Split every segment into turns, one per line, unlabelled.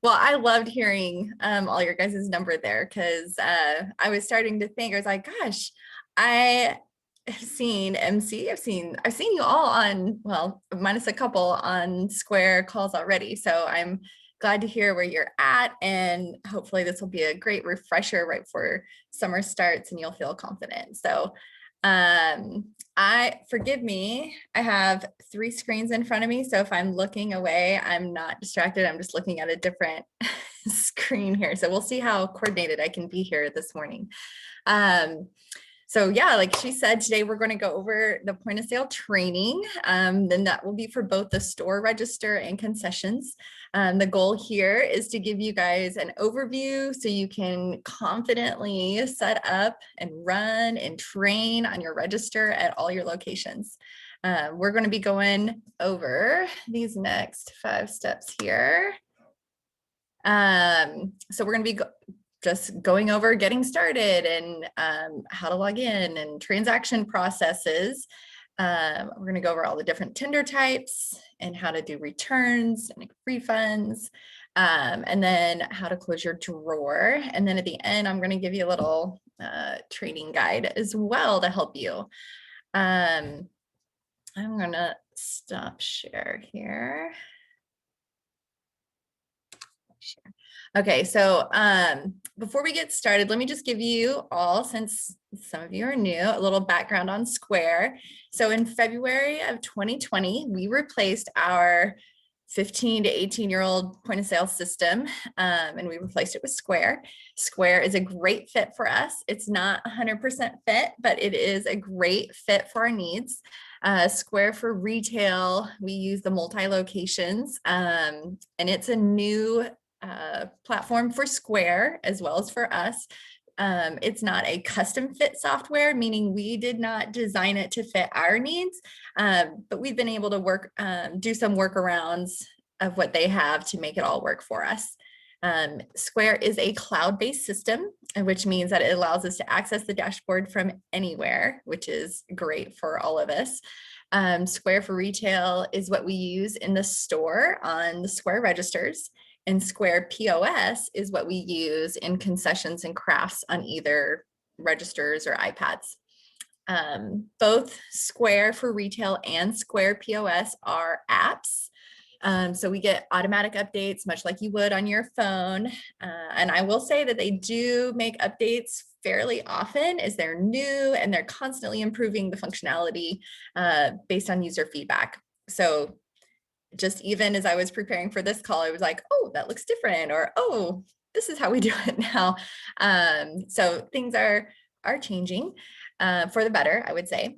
Well, I loved hearing all your guys' number there because I was starting to think, I was like, gosh, I have seen MC, I've seen you all on, well, minus a couple on Square calls already. So I'm glad to hear where you're at. And hopefully this will be a great refresher right before summer starts and you'll feel confident. So forgive me, I have three screens in front of me. So if I'm looking away, I'm not distracted. I'm just looking at a different screen here. So we'll see how coordinated I can be here this morning. So yeah, like she said, today we're going to go over the point of sale training. Then that will be for both the store register and concessions. The goal here is to give you guys an overview so you can confidently set up and run and train on your register at all your locations. We're going to be going over these next 5 steps here. So we're going to be just going over getting started and how to log in and transaction processes. We're going to go over all the different tender types and how to do returns and refunds, and then how to close your drawer. And then at the end, I'm going to give you a little training guide as well to help you. I'm going to stop share here. Share. Okay, so before we get started, let me just give you all, since some of you are new, a little background on Square. So in February of 2020, we replaced our 15 to 18-year-old point of sale system, and we replaced it with Square. Square is a great fit for us. It's not 100% fit, but it is a great fit for our needs. Square for retail, we use the multi-locations, and it's a new platform for Square as well as for us. It's not a custom fit software, meaning we did not design it to fit our needs, but we've been able to do some workarounds of what they have to make it all work for us. Square is a cloud-based system, which means that it allows us to access the dashboard from anywhere, which is great for all of us. Square for retail is what we use in the store on the Square registers. And Square POS is what we use in concessions and crafts on either registers or iPads. Both Square for retail and Square POS are apps. So we get automatic updates, much like you would on your phone. And I will say that they do make updates fairly often as they're new and they're constantly improving the functionality based on user feedback. So just even as I was preparing for this call, I was like, oh, that looks different, or, oh, this is how we do it now. So things are changing for the better, I would say.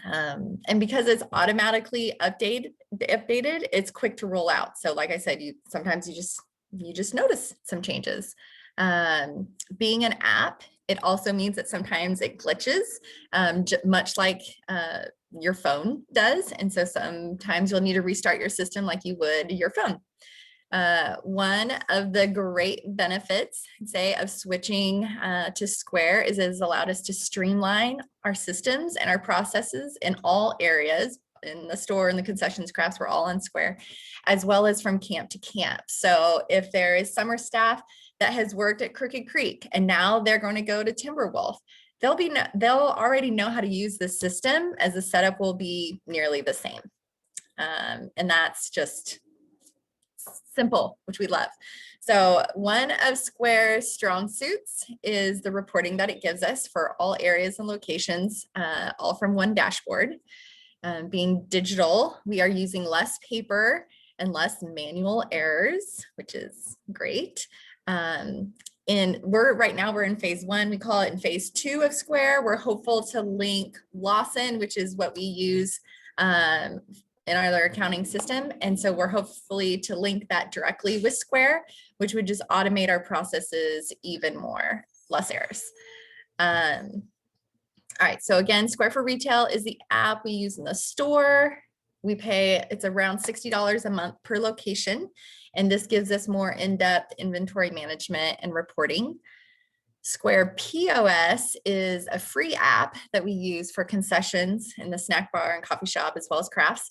And because it's automatically updated, it's quick to roll out. So like I said, sometimes you just notice some changes. Being an app, it also means that sometimes it glitches, much like your phone does. And so sometimes you'll need to restart your system like you would your phone. One of the great benefits, say, of switching to Square is it has allowed us to streamline our systems and our processes in all areas. In the store and the concessions crafts, we're all on Square, as well as from camp to camp. So if there is summer staff that has worked at Crooked Creek and now they're going to go to Timberwolf, they'll already know how to use the system, as the setup will be nearly the same. And that's just simple, which we love. So one of Square's strong suits is the reporting that it gives us for all areas and locations, all from one dashboard. Being digital, we are using less paper and less manual errors, which is great. And right now we're in phase 1. We call it in phase 2 of Square. We're hopeful to link Lawson, which is what we use in our accounting system. And so we're hopefully to link that directly with Square, which would just automate our processes even more, less errors. All right, so again, Square for Retail is the app we use in the store. It's around $60 a month per location. And this gives us more in-depth inventory management and reporting. Square POS is a free app that we use for concessions in the snack bar and coffee shop, as well as crafts.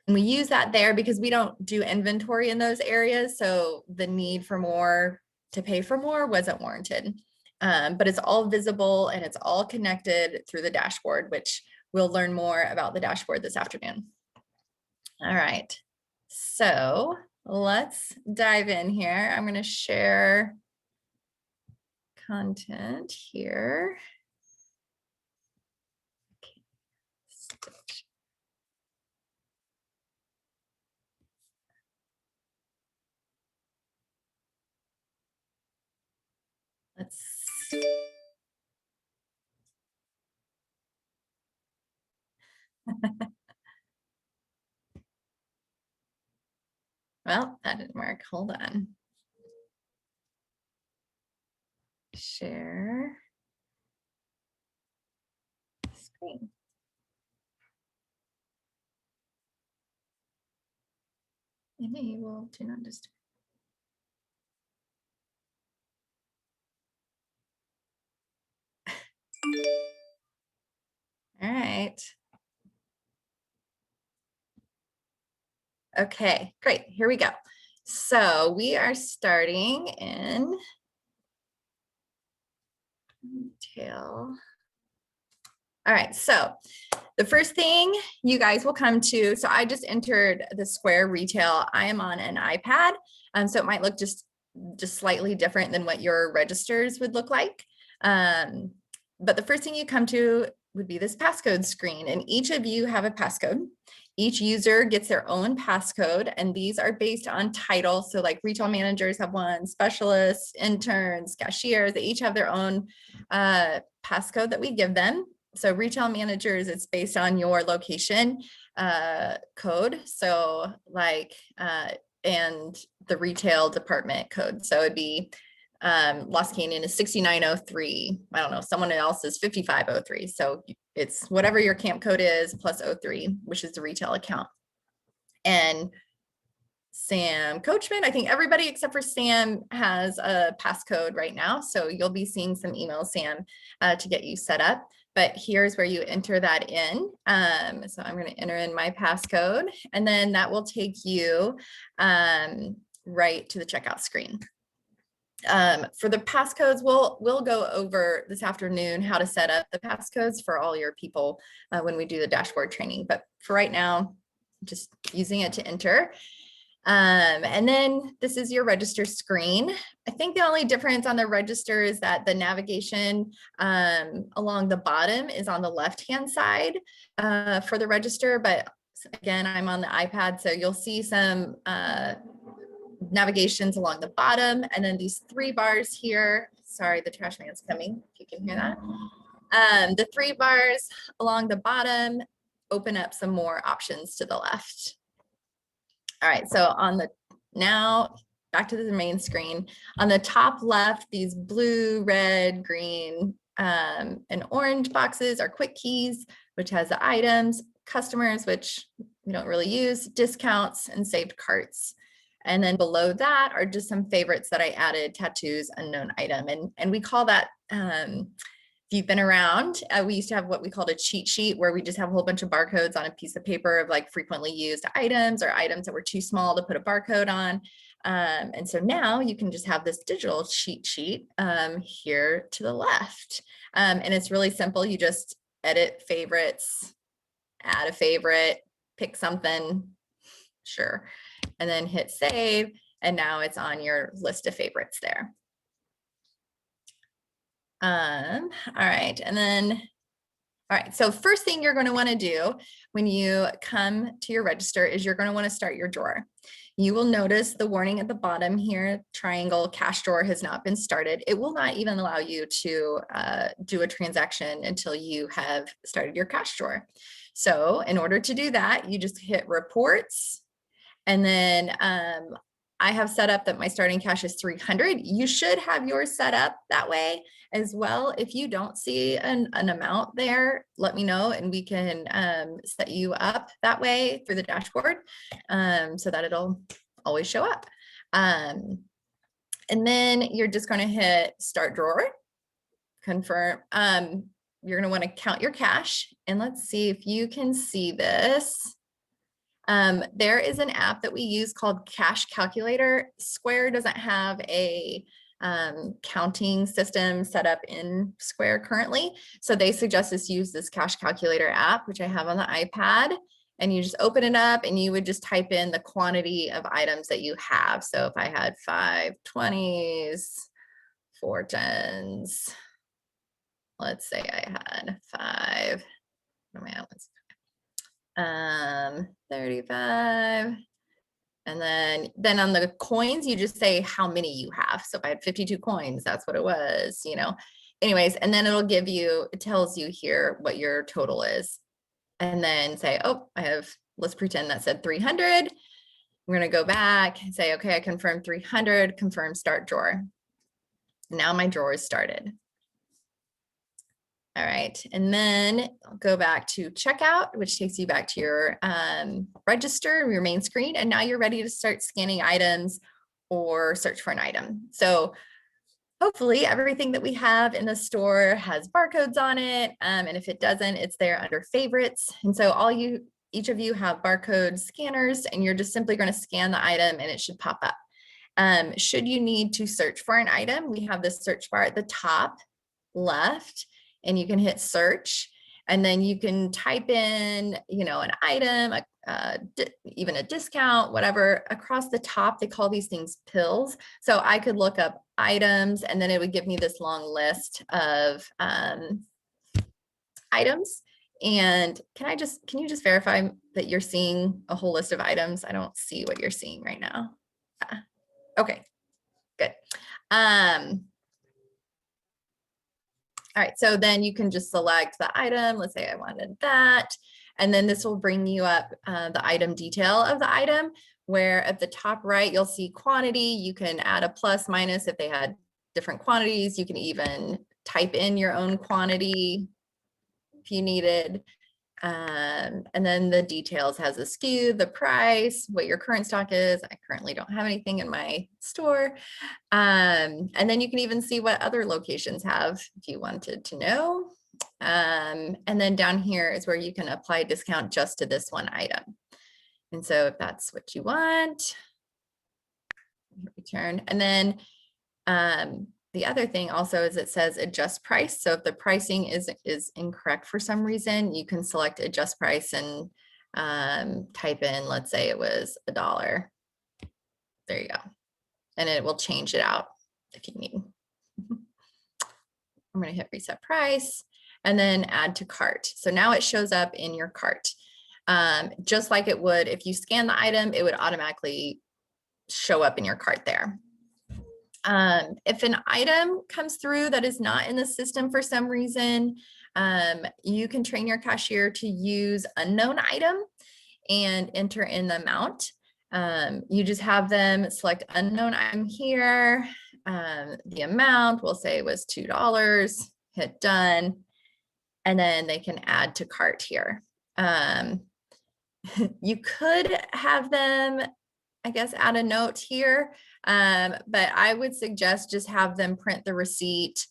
And we use that there because we don't do inventory in those areas. So the need for more to pay for more wasn't warranted. But it's all visible and it's all connected through the dashboard, which we'll learn more about the dashboard this afternoon. All right, so let's dive in here. I'm going to share content here. Let's well, that didn't work. Hold on. Share screen. Enable do not disturb. All right. Okay, great. Here we go. So we are starting in detail. All right, so the first thing you guys will come to, so I just entered the Square retail. I am on an iPad, so it might look just slightly different than what your registers would look like. But the first thing you come to would be this passcode screen, and each of you have a passcode. Each user gets their own passcode, and these are based on title. So like retail managers have one, specialists, interns, cashiers, they each have their own passcode that we give them. So retail managers, it's based on your location code. So like, and the retail department code. So it'd be Los Canyon is 6903. I don't know, someone else is 5503. So it's whatever your camp code is plus 03, which is the retail account. And Sam Coachman, I think everybody except for Sam has a passcode right now. So you'll be seeing some emails, Sam, to get you set up. But here's where you enter that in. So I'm going to enter in my passcode, and then that will take you right to the checkout screen. For the passcodes, we'll go over this afternoon how to set up the passcodes for all your people when we do the dashboard training. But for right now, just using it to enter. And then this is your register screen. I think the only difference on the register is that the navigation along the bottom is on the left-hand side for the register. But again, I'm on the iPad, so you'll see some navigations along the bottom, and then these 3 bars here. Sorry, the trash man's coming, if you can hear that. The 3 bars along the bottom open up some more options to the left. All right, so on the, now back to the main screen. On the top left, these blue, red, green, and orange boxes are quick keys, which has the items, customers, which we don't really use, discounts, and saved carts. And then below that are just some favorites that I added: tattoos, unknown item. And we call that, if you've been around, we used to have what we called a cheat sheet, where we just have a whole bunch of barcodes on a piece of paper of like frequently used items or items that were too small to put a barcode on. And so now you can just have this digital cheat sheet here to the left. And it's really simple. You just edit favorites, add a favorite, pick something, sure, and then hit save. And now it's on your list of favorites there. All right, and then, all right, so first thing you're going to want to do when you come to your register is you're going to want to start your drawer. You will notice the warning at the bottom here, triangle cash drawer has not been started. It will not even allow you to do a transaction until you have started your cash drawer. So in order to do that, you just hit reports, and then I have set up that my starting cash is 300. You should have yours set up that way as well. If you don't see an amount there, let me know and we can set you up that way through the dashboard so that it'll always show up. And then you're just going to hit start drawer, confirm. You're going to want to count your cash, and let's see if you can see this. There is an app that we use called Cash Calculator. Square doesn't have a counting system set up in Square currently. So they suggest us use this Cash Calculator app, which I have on the iPad. And you just open it up and you would just type in the quantity of items that you have. So if I had 5 20s, 4 10s, let's say I had 5, what am I at? 35. And then on the coins, you just say how many you have. So if I had 52 coins, that's what it was, you know. Anyways, and then it tells you here what your total is. And then say, oh, let's pretend that said 300. We're going to go back and say, okay, I confirmed 300, confirm start drawer. Now my drawer is started. All right, and then I'll go back to checkout, which takes you back to your register, your main screen, and now you're ready to start scanning items or search for an item. So hopefully everything that we have in the store has barcodes on it, and if it doesn't, it's there under favorites. And so each of you have barcode scanners, and you're just simply going to scan the item and it should pop up. Should you need to search for an item, we have this search bar at the top left, and you can hit search, and then you can type in, you know, an item, even a discount, whatever. Across the top, they call these things pills. So I could look up items, and then it would give me this long list of items. And can you just verify that you're seeing a whole list of items? I don't see what you're seeing right now. Okay, good. All right, so then you can just select the item. Let's say I wanted that. And then this will bring you up the item detail of the item, where at the top right, you'll see quantity. You can add a plus, minus if they had different quantities. You can even type in your own quantity if you needed. And then the details has a SKU, the price, what your current stock is. I currently don't have anything in my store. And then you can even see what other locations have if you wanted to know. And then down here is where you can apply a discount just to this one item. And so if that's what you want, return. And then the other thing also is it says adjust price. So if the pricing is incorrect for some reason, you can select adjust price and type in, let's say it was $1. There you go. And it will change it out if you need. I'm going to hit reset price and then add to cart. So now it shows up in your cart. Just like it would if you scan the item, it would automatically show up in your cart there. If an item comes through that is not in the system for some reason, you can train your cashier to use unknown item and enter in the amount. You just have them select unknown item here. The amount we'll say was $2, hit done, and then they can add to cart here. You could have them, I guess, add a note here, but I would suggest just have them print the receipt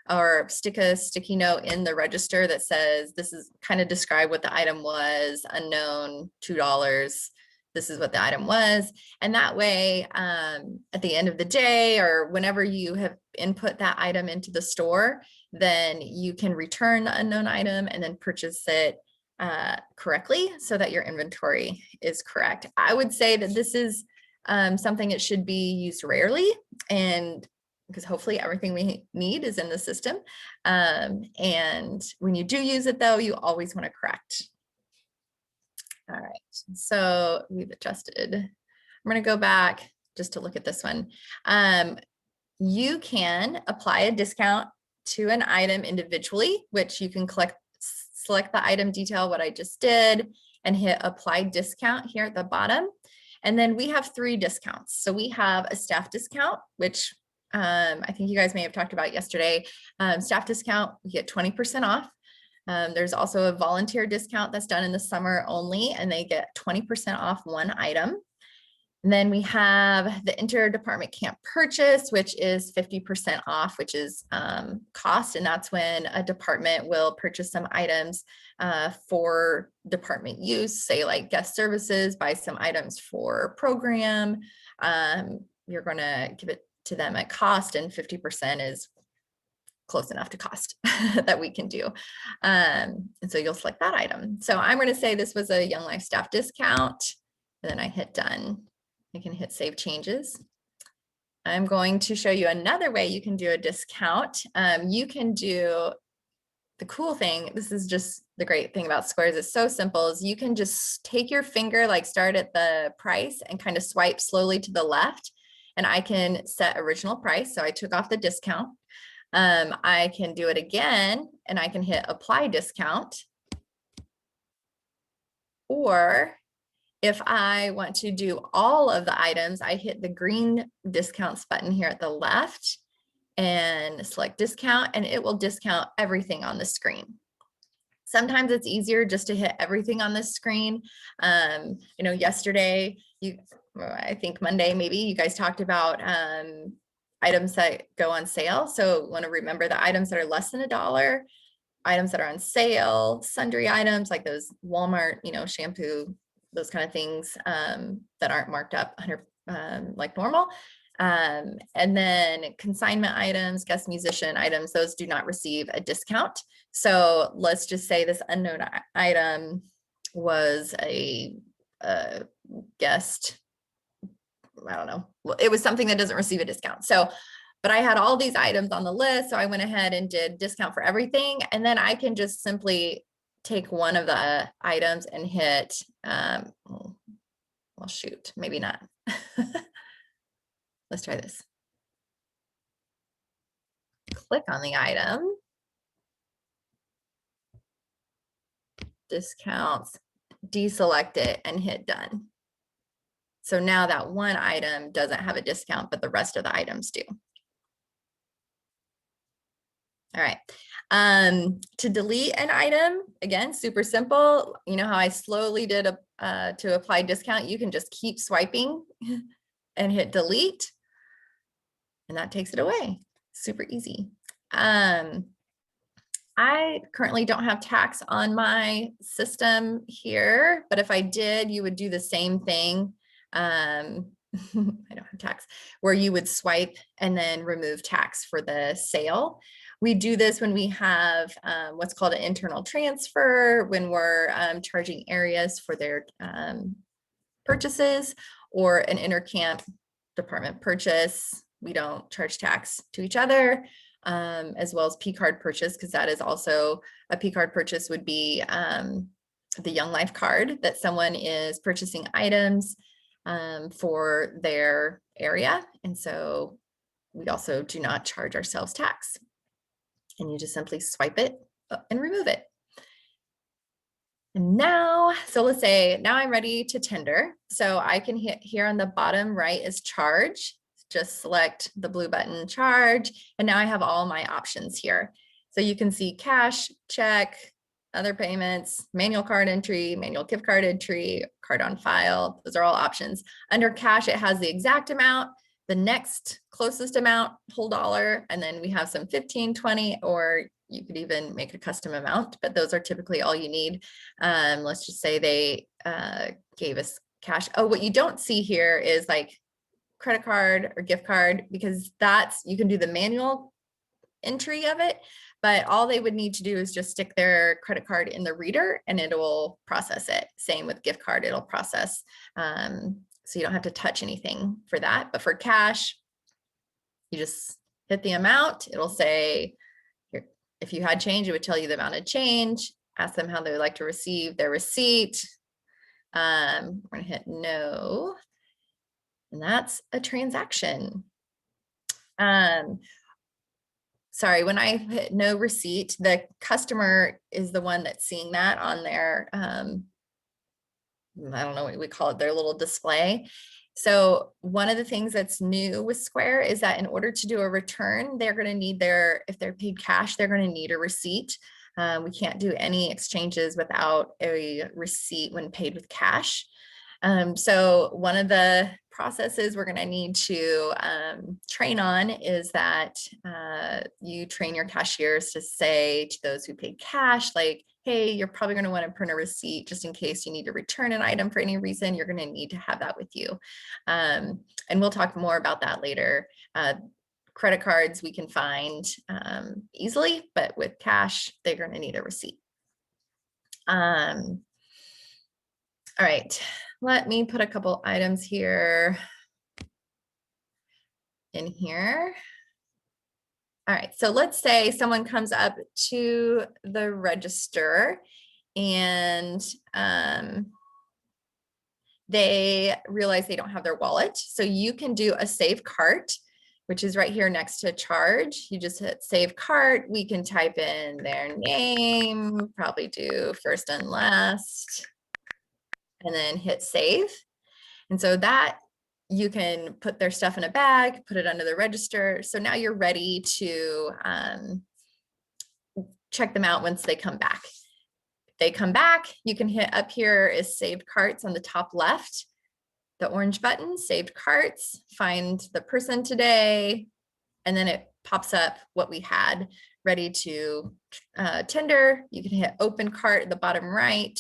or stick a sticky note in the register that says, this is kind of describe what the item was, unknown, $2, this is what the item was. And that way, at the end of the day, or whenever you have input that item into the store, then you can return the unknown item and then purchase it correctly so that your inventory is correct. I would say that this is something that should be used rarely, and because hopefully everything we need is in the system. And when you do use it though, you always want to correct. All right, so we've adjusted. I'm going to go back just to look at this one. You can apply a discount to an item individually, which you can select the item detail, what I just did, and hit apply discount here at the bottom. And then we have 3 discounts. So we have a staff discount, which I think you guys may have talked about yesterday. Staff discount, we get 20% off. There's also a volunteer discount that's done in the summer only, and they get 20% off one item. And then we have the interdepartment camp purchase, which is 50% off, which is cost. And that's when a department will purchase some items for department use, say like guest services, buy some items for program. You're going to give it to them at cost, and 50% is close enough to cost that we can do. And so you'll select that item. So I'm going to say this was a Young Life staff discount, and then I hit done. I can hit save changes. I'm going to show you another way you can do a discount. You can do the cool thing. This is just the great thing about Squares. It's so simple. Is you can just take your finger, like start at the price and kind of swipe slowly to the left. And I can set original price. So I took off the discount. I can do it again and I can hit apply discount. Or if I want to do all of the items, I hit the green discounts button here at the left and select discount, and it will discount everything on the screen. Sometimes it's easier just to hit everything on the screen. Yesterday, I think Monday, maybe you guys talked about items that go on sale. So want to remember the items that are less than $1, items that are on sale, sundry items like those Walmart, shampoo, those kind of things that aren't marked up 100 like normal. And then consignment items, guest musician items, those do not receive a discount. So let's just say this unknown item was a guest, I don't know. Well, it was something that doesn't receive a discount. So, but I had all these items on the list. So I went ahead and did discount for everything. And then I can just simply take one of the items and hit, well, shoot, maybe not. Let's try this. Click on the item. Discounts, deselect it and hit done. So now that one item doesn't have a discount, but the rest of the items do. All right. To delete an item, again, super simple. You know how I slowly did to apply discount? You can just keep swiping and hit delete, and that takes it away. Super easy. I currently don't have tax on my system here, but if I did, you would do the same thing. I don't have tax, where you would swipe and then remove tax for the sale. We do this when we have what's called an internal transfer, when we're charging areas for their purchases, or an intercamp department purchase. We don't charge tax to each other, as well as P card purchase, because that is also a P card purchase would be the Young Life card that someone is purchasing items for their area. And so we also do not charge ourselves tax. And you just simply swipe it and remove it. And now, so let's say now I'm ready to tender. So I can hit here on the bottom right is charge. Just select the blue button, charge. And now I have all my options here. So you can see cash, check, other payments, manual card entry, manual gift card entry, card on file. Those are all options. Under cash, it has the exact amount, the next closest amount, whole dollar, and then we have some 15, 20, or you could even make a custom amount, but those are typically all you need. Let's just say they gave us cash. Oh, what you don't see here is like credit card or gift card, because that's, you can do the manual entry of it, but all they would need to do is just stick their credit card in the reader and it will process it. Same with gift card, it'll process. So you don't have to touch anything for that. But for cash, you just hit the amount. It'll say, here, if you had change, it would tell you the amount of change. Ask them how they would like to receive their receipt. We're gonna hit no. And that's a transaction. Sorry, when I hit no receipt, the customer is the one that's seeing that on their, I don't know what we call it, their little display. So one of the things that's new with Square is that in order to do a return, they're going to need if they're paid cash, they're going to need a receipt. We can't do any exchanges without a receipt when paid with cash. So one of the processes we're going to need to train on is that you train your cashiers to say to those who paid cash, like, hey, you're probably going to want to print a receipt just in case you need to return an item for any reason. You're going to need to have that with you. And we'll talk more about that later. Credit cards we can find easily, but with cash, they're going to need a receipt. All right, let me put a couple items here in here. All right, so let's say someone comes up to the register and they realize they don't have their wallet. So you can do a save cart, which is right here next to charge. You just hit save cart. We can type in their name, probably do first and last, and then hit save. And so that you can put their stuff in a bag, put it under the register. So now you're ready to check them out once they come back. If they come back, you can hit up here is saved carts on the top left, the orange button, saved carts, find the person today, and then it pops up what we had ready to tender. You can hit open cart at the bottom right,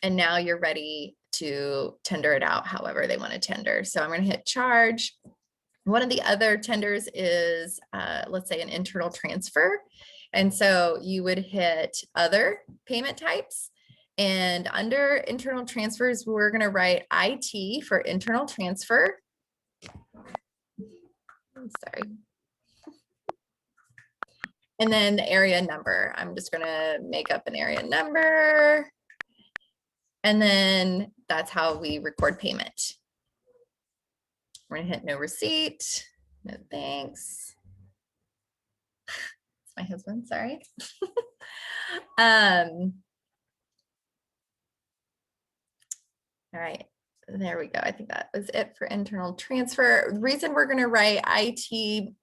and now you're ready to tender it out however they want to tender. So I'm going to hit charge. One of the other tenders is, let's say, an internal transfer. And so you would hit other payment types. And under internal transfers, we're going to write IT for internal transfer. I'm sorry. And then the area number. I'm just going to make up an area number. And then that's how we record payment. We're gonna hit no receipt, no thanks. It's my husband, sorry. All right, there we go. I think that was it for internal transfer. The reason we're gonna write IT,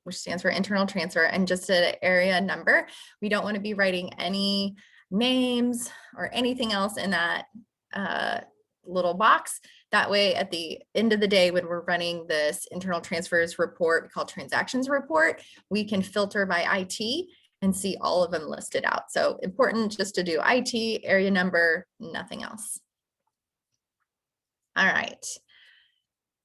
which stands for internal transfer, and just an area number, we don't wanna be writing any names or anything else in that little box. That way, at the end of the day, when we're running this internal transfers report, we call transactions report, we can filter by IT and see all of them listed out. So important just to do IT, area number, nothing else. All right.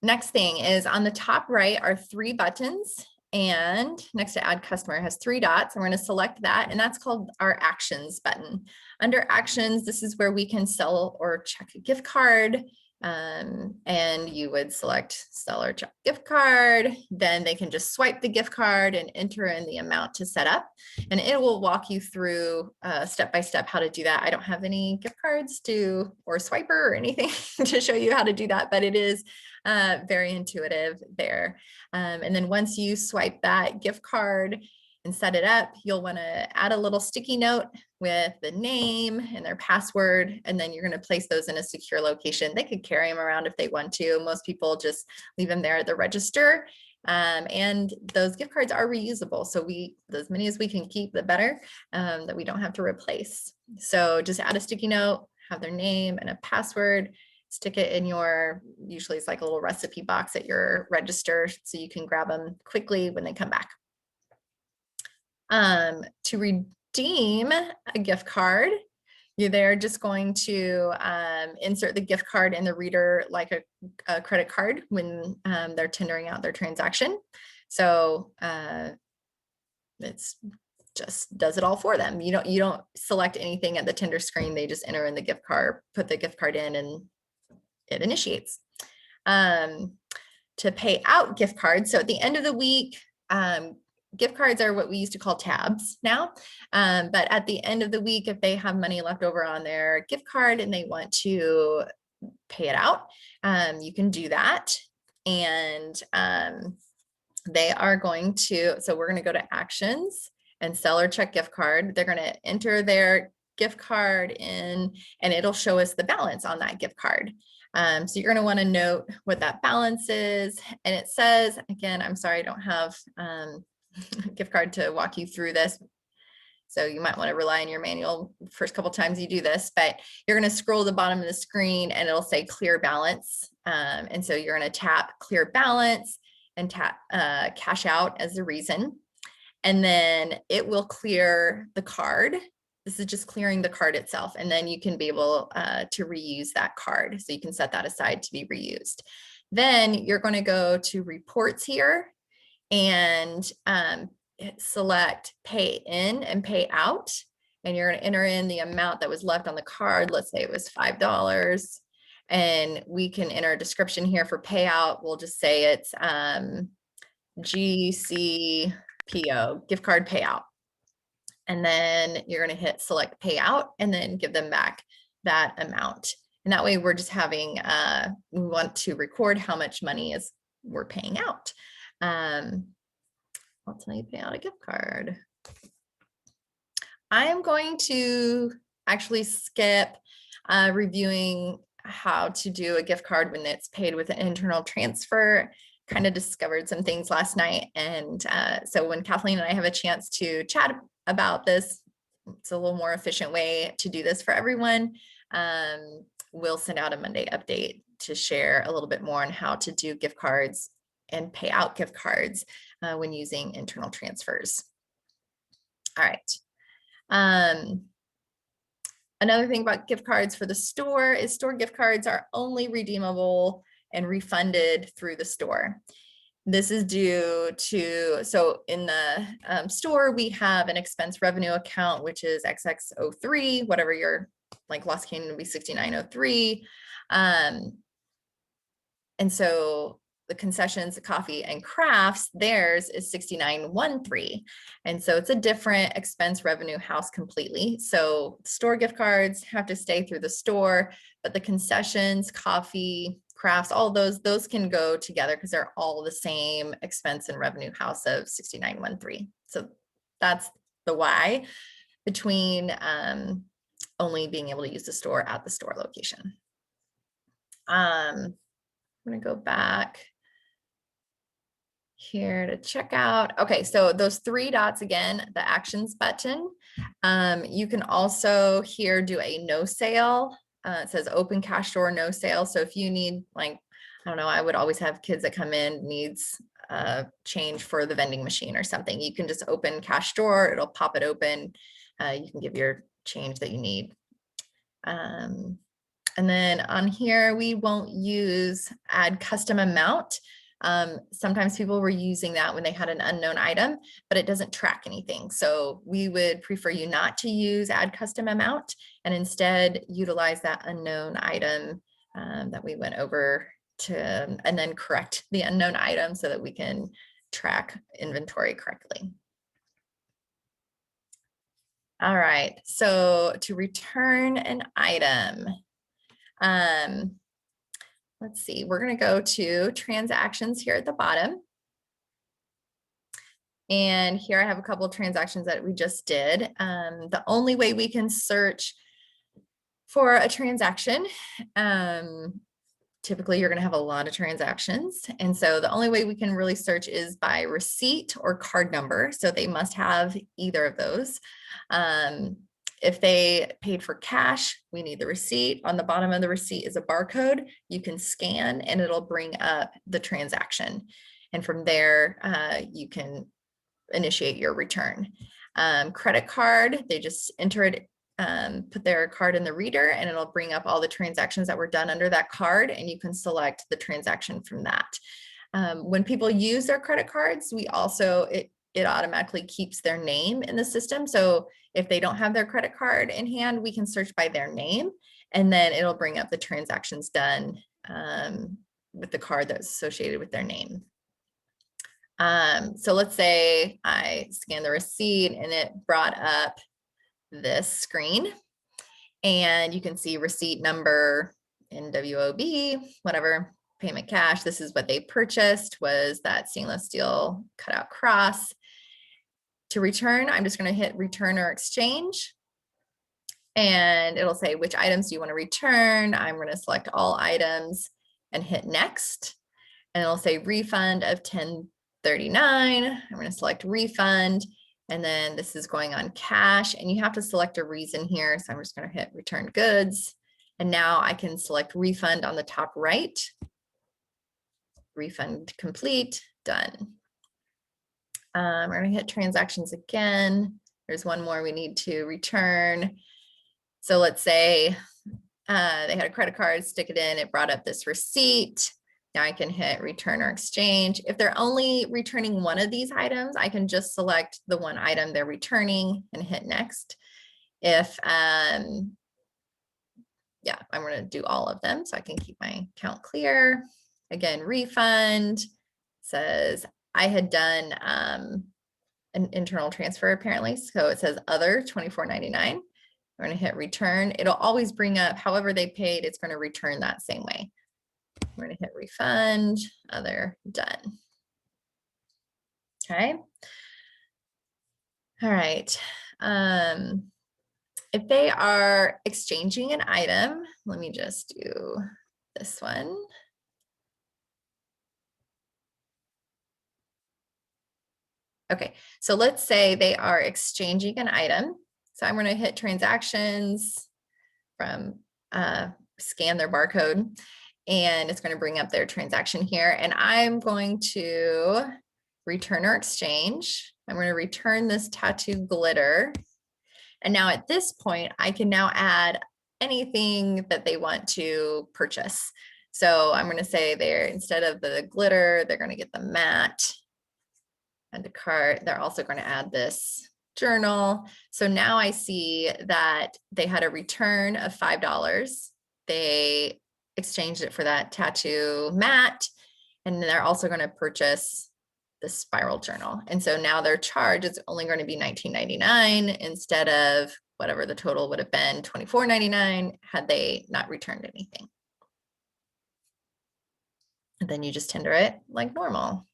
Next thing is on the top right are 3 buttons. And next to add customer has 3 dots. I'm going to select that, and that's called our actions button. Under actions, this is where we can sell or check a gift card. And you would select sell or check gift card. Then they can just swipe the gift card and enter in the amount to set up. And it will walk you through step by step how to do that. I don't have any gift cards or swiper or anything to show you how to do that, but it is very intuitive there. And then once you swipe that gift card and set it up, you'll want to add a little sticky note with the name and their password, and then you're going to place those in a secure location. They could carry them around if they want to. Most people just leave them there at the register. And those gift cards are reusable. So as many as we can keep, the better, that we don't have to replace. So just add a sticky note, have their name and a password, stick it in usually it's like a little recipe box at your register so you can grab them quickly when they come back. To redeem a gift card, you're just going to insert the gift card in the reader like a credit card when they're tendering out their transaction. So it's just does it all for them. You don't select anything at the tender screen. They just enter in the gift card, put the gift card in, and it initiates. To pay out gift cards, so at the end of the week, gift cards are what we used to call tabs now, but at the end of the week, if they have money left over on their gift card and they want to pay it out, you can do that. And they are going to, so we're going to go to actions and seller check gift card. They're going to enter their gift card in, and it'll show us the balance on that gift card. So you're going to want to note what that balance is. And it says, again, I'm sorry, I don't have gift card to walk you through this. So you might want to rely on your manual first couple times you do this, but you're going to scroll to the bottom of the screen and it'll say clear balance. And so you're going to tap clear balance and tap cash out as the reason. And then it will clear the card. This is just clearing the card itself. And then you can be able to reuse that card. So you can set that aside to be reused. Then you're going to go to reports here and select pay in and pay out. And you're going to enter in the amount that was left on the card. Let's say it was $5. And we can enter a description here for payout. We'll just say it's GCPO, gift card payout. And then you're going to hit select payout and then give them back that amount. And that way we're just having, we want to record how much money we're paying out. I'll tell you pay out a gift card. I am going to actually skip reviewing how to do a gift card when it's paid with an internal transfer. Kind of discovered some things last night. And so when Kathleen and I have a chance to chat about this, it's a little more efficient way to do this for everyone. We'll send out a Monday update to share a little bit more on how to do gift cards and pay out gift cards when using internal transfers. All right. Another thing about gift cards for the store is store gift cards are only redeemable and refunded through the store. This is due to, so in the store, we have an expense revenue account, which is XX03, whatever your, like Lost Canyon would be 6903. And so the concessions, the coffee and crafts, theirs is 6913. And so it's a different expense revenue house completely. So store gift cards have to stay through the store, but the concessions, coffee, crafts, all those can go together because they're all the same expense and revenue house of 6913. So that's the why between only being able to use the store at the store location. I'm going to go back here to check out. Okay, so those three dots again, the actions button. You can also here do a no sale. It says open cash store, no sale. So if you need, like, I don't know, I would always have kids that come in, needs change for the vending machine or something. You can just open cash store, it'll pop it open. You can give your change that you need. And then on here, we won't use add custom amount. Sometimes people were using that when they had an unknown item, but it doesn't track anything. So we would prefer you not to use add custom amount and instead utilize that unknown item that we went over to, and then correct the unknown item so that we can track inventory correctly. All right, so to return an item, let's see, we're going to go to transactions here at the bottom. And here I have a couple of transactions that we just did. The only way we can search for a transaction, typically you're going to have a lot of transactions. And so the only way we can really search is by receipt or card number. So they must have either of those. If they paid for cash, we need the receipt. On the bottom of the receipt is a barcode. You can scan and it'll bring up the transaction. And from there, you can initiate your return. Credit card, they just enter it, put their card in the reader and it'll bring up all the transactions that were done under that card and you can select the transaction from that. When people use their credit cards, we also, it automatically keeps their name in the system. So if they don't have their credit card in hand, we can search by their name and then it'll bring up the transactions done with the card that's associated with their name. So let's say I scan the receipt and it brought up this screen and you can see receipt number, NWOB, whatever, payment cash. This is what they purchased, was that stainless steel cutout cross. To return, I'm just going to hit return or exchange and it'll say which items do you want to return. I'm going to select all items and hit next and it'll say refund of $10.39. I'm going to select refund And then this is going on cash, and you have to select a reason here. So I'm just going to hit return goods. And now I can select refund on the top right. Refund complete, done. We're going to hit transactions again. There's one more we need to return. So let's say they had a credit card, stick it in, it brought up this receipt. Now I can hit return or exchange. If they're only returning one of these items, I can just select the one item they're returning and hit next. If, yeah, I'm going to do all of them so I can keep my count clear. Again, refund says I had done an internal transfer apparently. So it says other $24.99. We're going to hit return. It'll always bring up however they paid, it's going to return that same way. We're going to hit refund, other, done. Okay. All right. If they are exchanging an item, let me just do this one. Okay, so let's say they are exchanging an item. So I'm going to hit transactions from scan their barcode, and it's going to bring up their transaction here. And I'm going to return or exchange. I'm going to return this tattoo glitter. And now at this point, I can now add anything that they want to purchase. So I'm going to say they're, instead of the glitter, they're going to get the matte. Add to cart. They're also going to add this journal. So now I see that they had a return of $5. They exchanged it for that tattoo mat, and they're also going to purchase the spiral journal. And so now their charge is only going to be $19.99 instead of whatever the total would have been, $24.99 had they not returned anything. And then you just tender it like normal.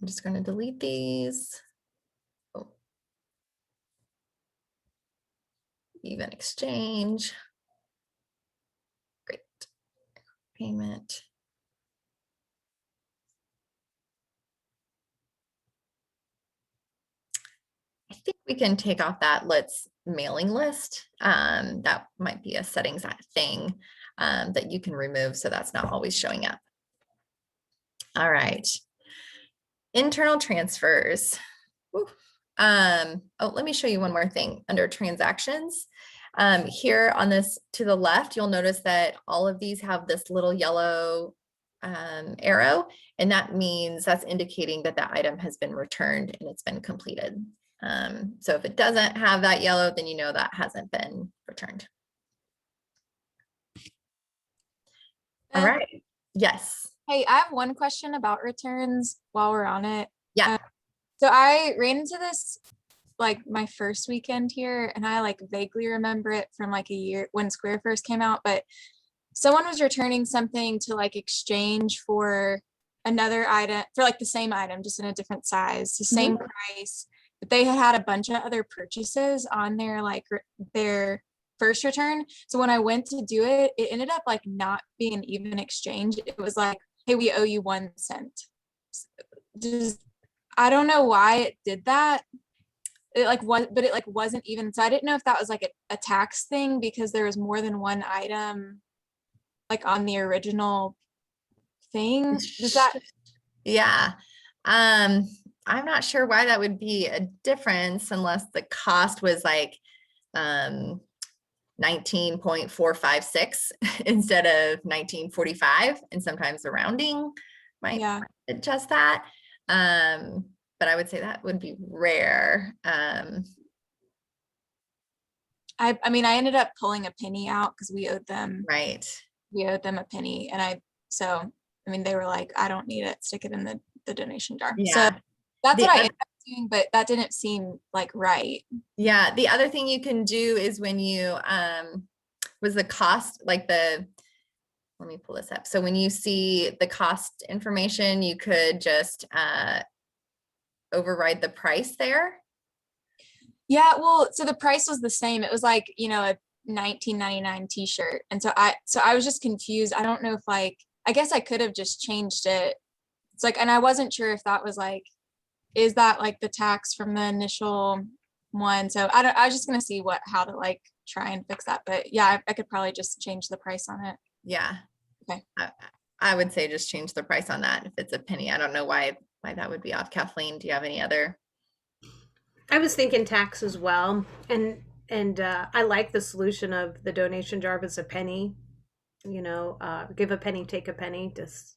I'm just going to delete these. Oh. Even exchange. Great. Payment. I think we can take off that let's mailing list. That might be a settings thing that you can remove, so that's not always showing up. All right. Internal transfers. Oh, let me show you one more thing under transactions. Here on this to the left, you'll notice that all of these have this little yellow arrow, and that means that's indicating that that item has been returned and it's been completed. So if it doesn't have that yellow, then you know that hasn't been returned. All right. Yes.
Hey, I have one question about returns while we're on it.
Yeah.
So I ran into this like my first weekend here, and I like vaguely remember it from like a year when Square first came out, but someone was returning something to like exchange for another item, for like the same item, just in a different size, the same price, but they had a bunch of other purchases on their like their first return. So when I went to do it, it ended up like not being an even exchange. It was like, hey, we owe you 1 cent. Just, I don't know why it did that. It like was, but it like wasn't even. So I didn't know if that was like a tax thing because there was more than one item like on the original thing. Does that?
Yeah. I'm not sure why that would be a difference unless the cost was like 19.456 instead of 1945, and sometimes the rounding might adjust that. But I would say that would be rare.
I mean, I ended up pulling a penny out because we owed them.
Right.
We owed them a penny, and so I mean, they were like, I don't need it, stick it in the donation jar. Yeah. So that's what I ended up doing, but that didn't seem like right.
Yeah. The other thing you can do is when you, was the cost, like let me pull this up. So when you see the cost information, you could just override the price there.
Yeah. Well, so the price was the same. It was like, you know, a $19.99 t-shirt. And so I was just confused. I don't know if like, I guess I could have just changed it. It's like, and I wasn't sure if that was like, is that like the tax from the initial one. So I was just gonna see how to like try and fix that. But yeah, I could probably just change the price on it.
Yeah.
Okay.
I would say just change the price on that if it's a penny. I don't know why that would be off. Kathleen, do you have any other?
I was thinking tax as well, and I like the solution of the donation jar if it's a penny. Give a penny, take a penny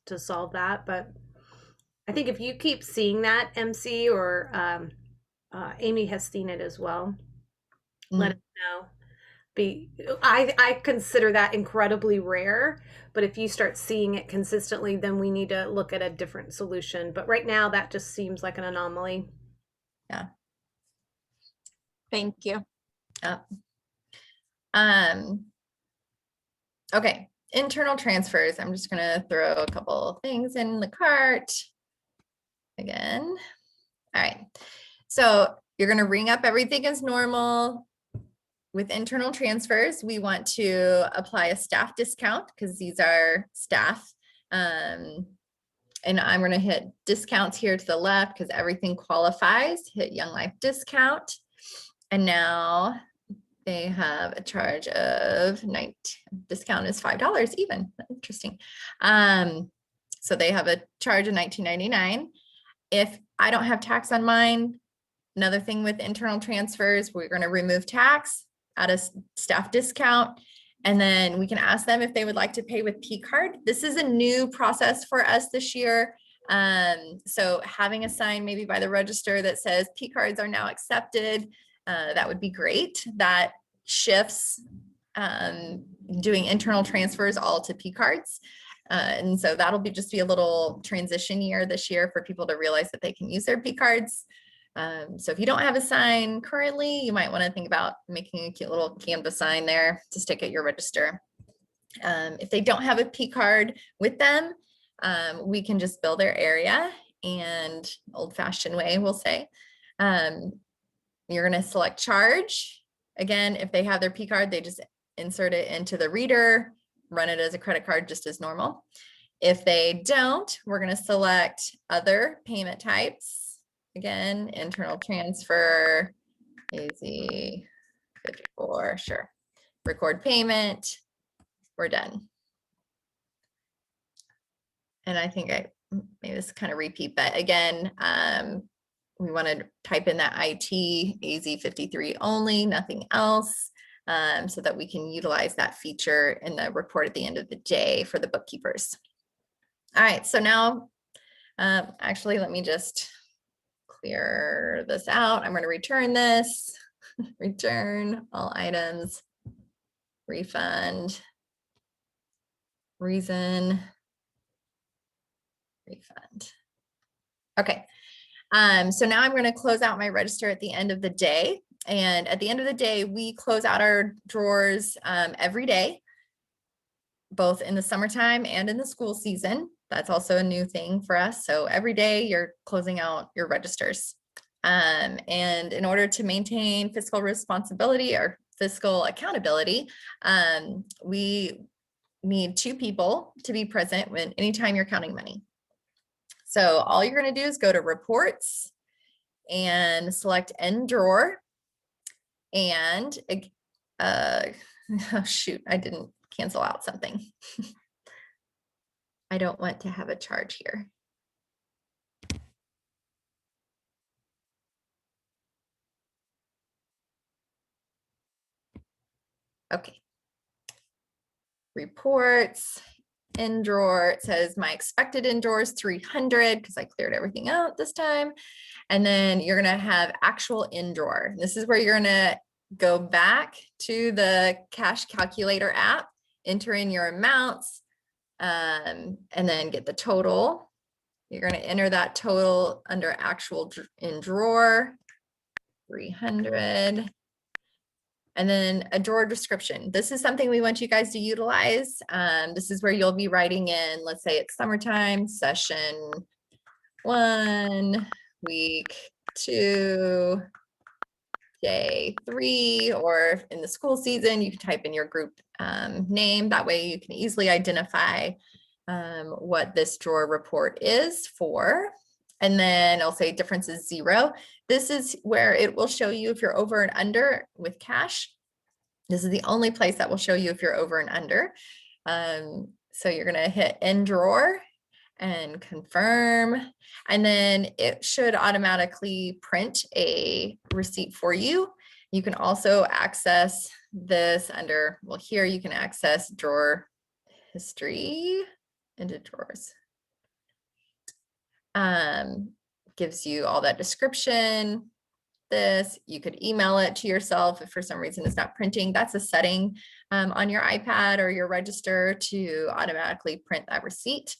to solve that. But I think if you keep seeing that, MC or Amy has seen it as well. Let us know. I consider that incredibly rare, but if you start seeing it consistently, then we need to look at a different solution. But right now, that just seems like an anomaly.
Yeah.
Thank you.
Okay, internal transfers. I'm just gonna throw a couple things in the cart again. All right, so you're gonna ring up everything as normal. With internal transfers, we want to apply a staff discount because these are staff. And I'm going to hit discounts here to the left because everything qualifies. Hit Young Life discount. And now they have a charge of discount is $5 even. Interesting. So they have a charge of $19.99. If I don't have tax on mine, another thing with internal transfers, we're going to remove tax at a staff discount, and then we can ask them if they would like to pay with P card. This is a new process for us this year. So having a sign maybe by the register that says P cards are now accepted, that would be great. That shifts doing internal transfers all to P cards. And so that'll just be a little transition year this year for people to realize that they can use their P cards. So if you don't have a sign currently, you might want to think about making a cute little canvas sign there to stick at your register. If they don't have a P card with them, we can just bill their area, and old-fashioned way, we'll say. You're going to select charge. Again, if they have their P card, they just insert it into the reader, run it as a credit card just as normal. If they don't, we're going to select other payment types. Again, internal transfer, AZ 54, sure. Record payment, we're done. And I think maybe this kind of repeat, but again, we want to type in that IT AZ 53 only, nothing else, so that we can utilize that feature in the report at the end of the day for the bookkeepers. All right, so now, actually, let me just clear this out. I'm going to return this, return all items, refund, reason, refund. Okay. So now I'm going to close out my register at the end of the day. And at the end of the day, we close out our drawers every day, both in the summertime and in the school season. That's also a new thing for us. So every day you're closing out your registers. And in order to maintain fiscal responsibility or fiscal accountability, we need 2 people to be present when anytime you're counting money. So all you're going to do is go to reports and select end drawer. And oh shoot, I didn't cancel out something. I don't want to have a charge here. Okay. Reports, in drawer, it says my expected in drawer is 300 because I cleared everything out this time. And then you're going to have actual in drawer. This is where you're going to go back to the cash calculator app, enter in your amounts, and then get the total. You're going to enter that total under actual in drawer, 300. And then a drawer description. This is something we want you guys to utilize. This is where you'll be writing in, let's say it's summertime, session 1, week 2, day 3, or in the school season, you can type in your group name. That way you can easily identify what this drawer report is for. And then I'll say difference is 0. This is where it will show you if you're over and under with cash. This is the only place that will show you if you're over and under. So you're gonna hit end drawer and confirm, and then it should automatically print a receipt for you. You can also access this under, well, here you can access drawer history into drawers. Gives you all that description. This, you could email it to yourself if for some reason it's not printing. That's a setting on your iPad or your register to automatically print that receipt.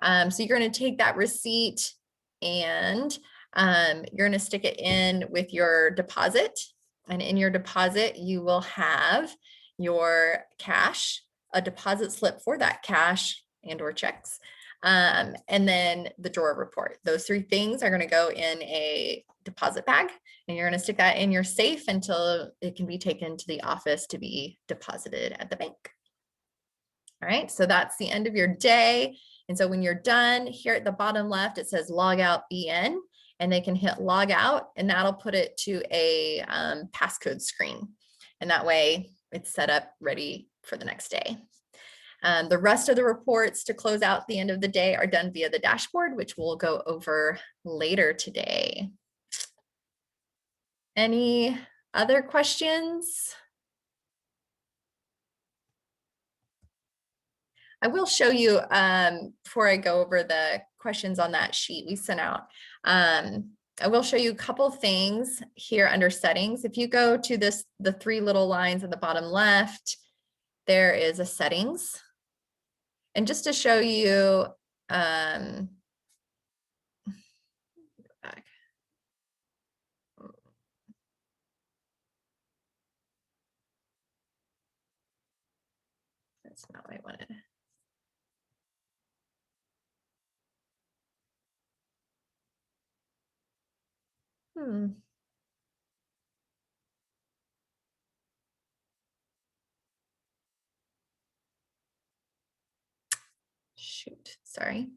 So you're going to take that receipt and you're going to stick it in with your deposit. And in your deposit, you will have your cash, a deposit slip for that cash and or checks, and then the drawer report. Those 3 things are going to go in a deposit bag, and you're going to stick that in your safe until it can be taken to the office to be deposited at the bank. All right, so that's the end of your day. And so when you're done, here at the bottom left, it says log out BN, and they can hit log out, and that'll put it to a passcode screen. And that way it's set up ready for the next day. The rest of the reports to close out the end of the day are done via the dashboard, which we'll go over later today. Any other questions? I will show you before I go over the questions on that sheet we sent out. I will show you a couple things here under settings. If you go to this, the 3 little lines at the bottom left, there is a settings. And just to show you, back. That's not what I wanted. Shoot, sorry.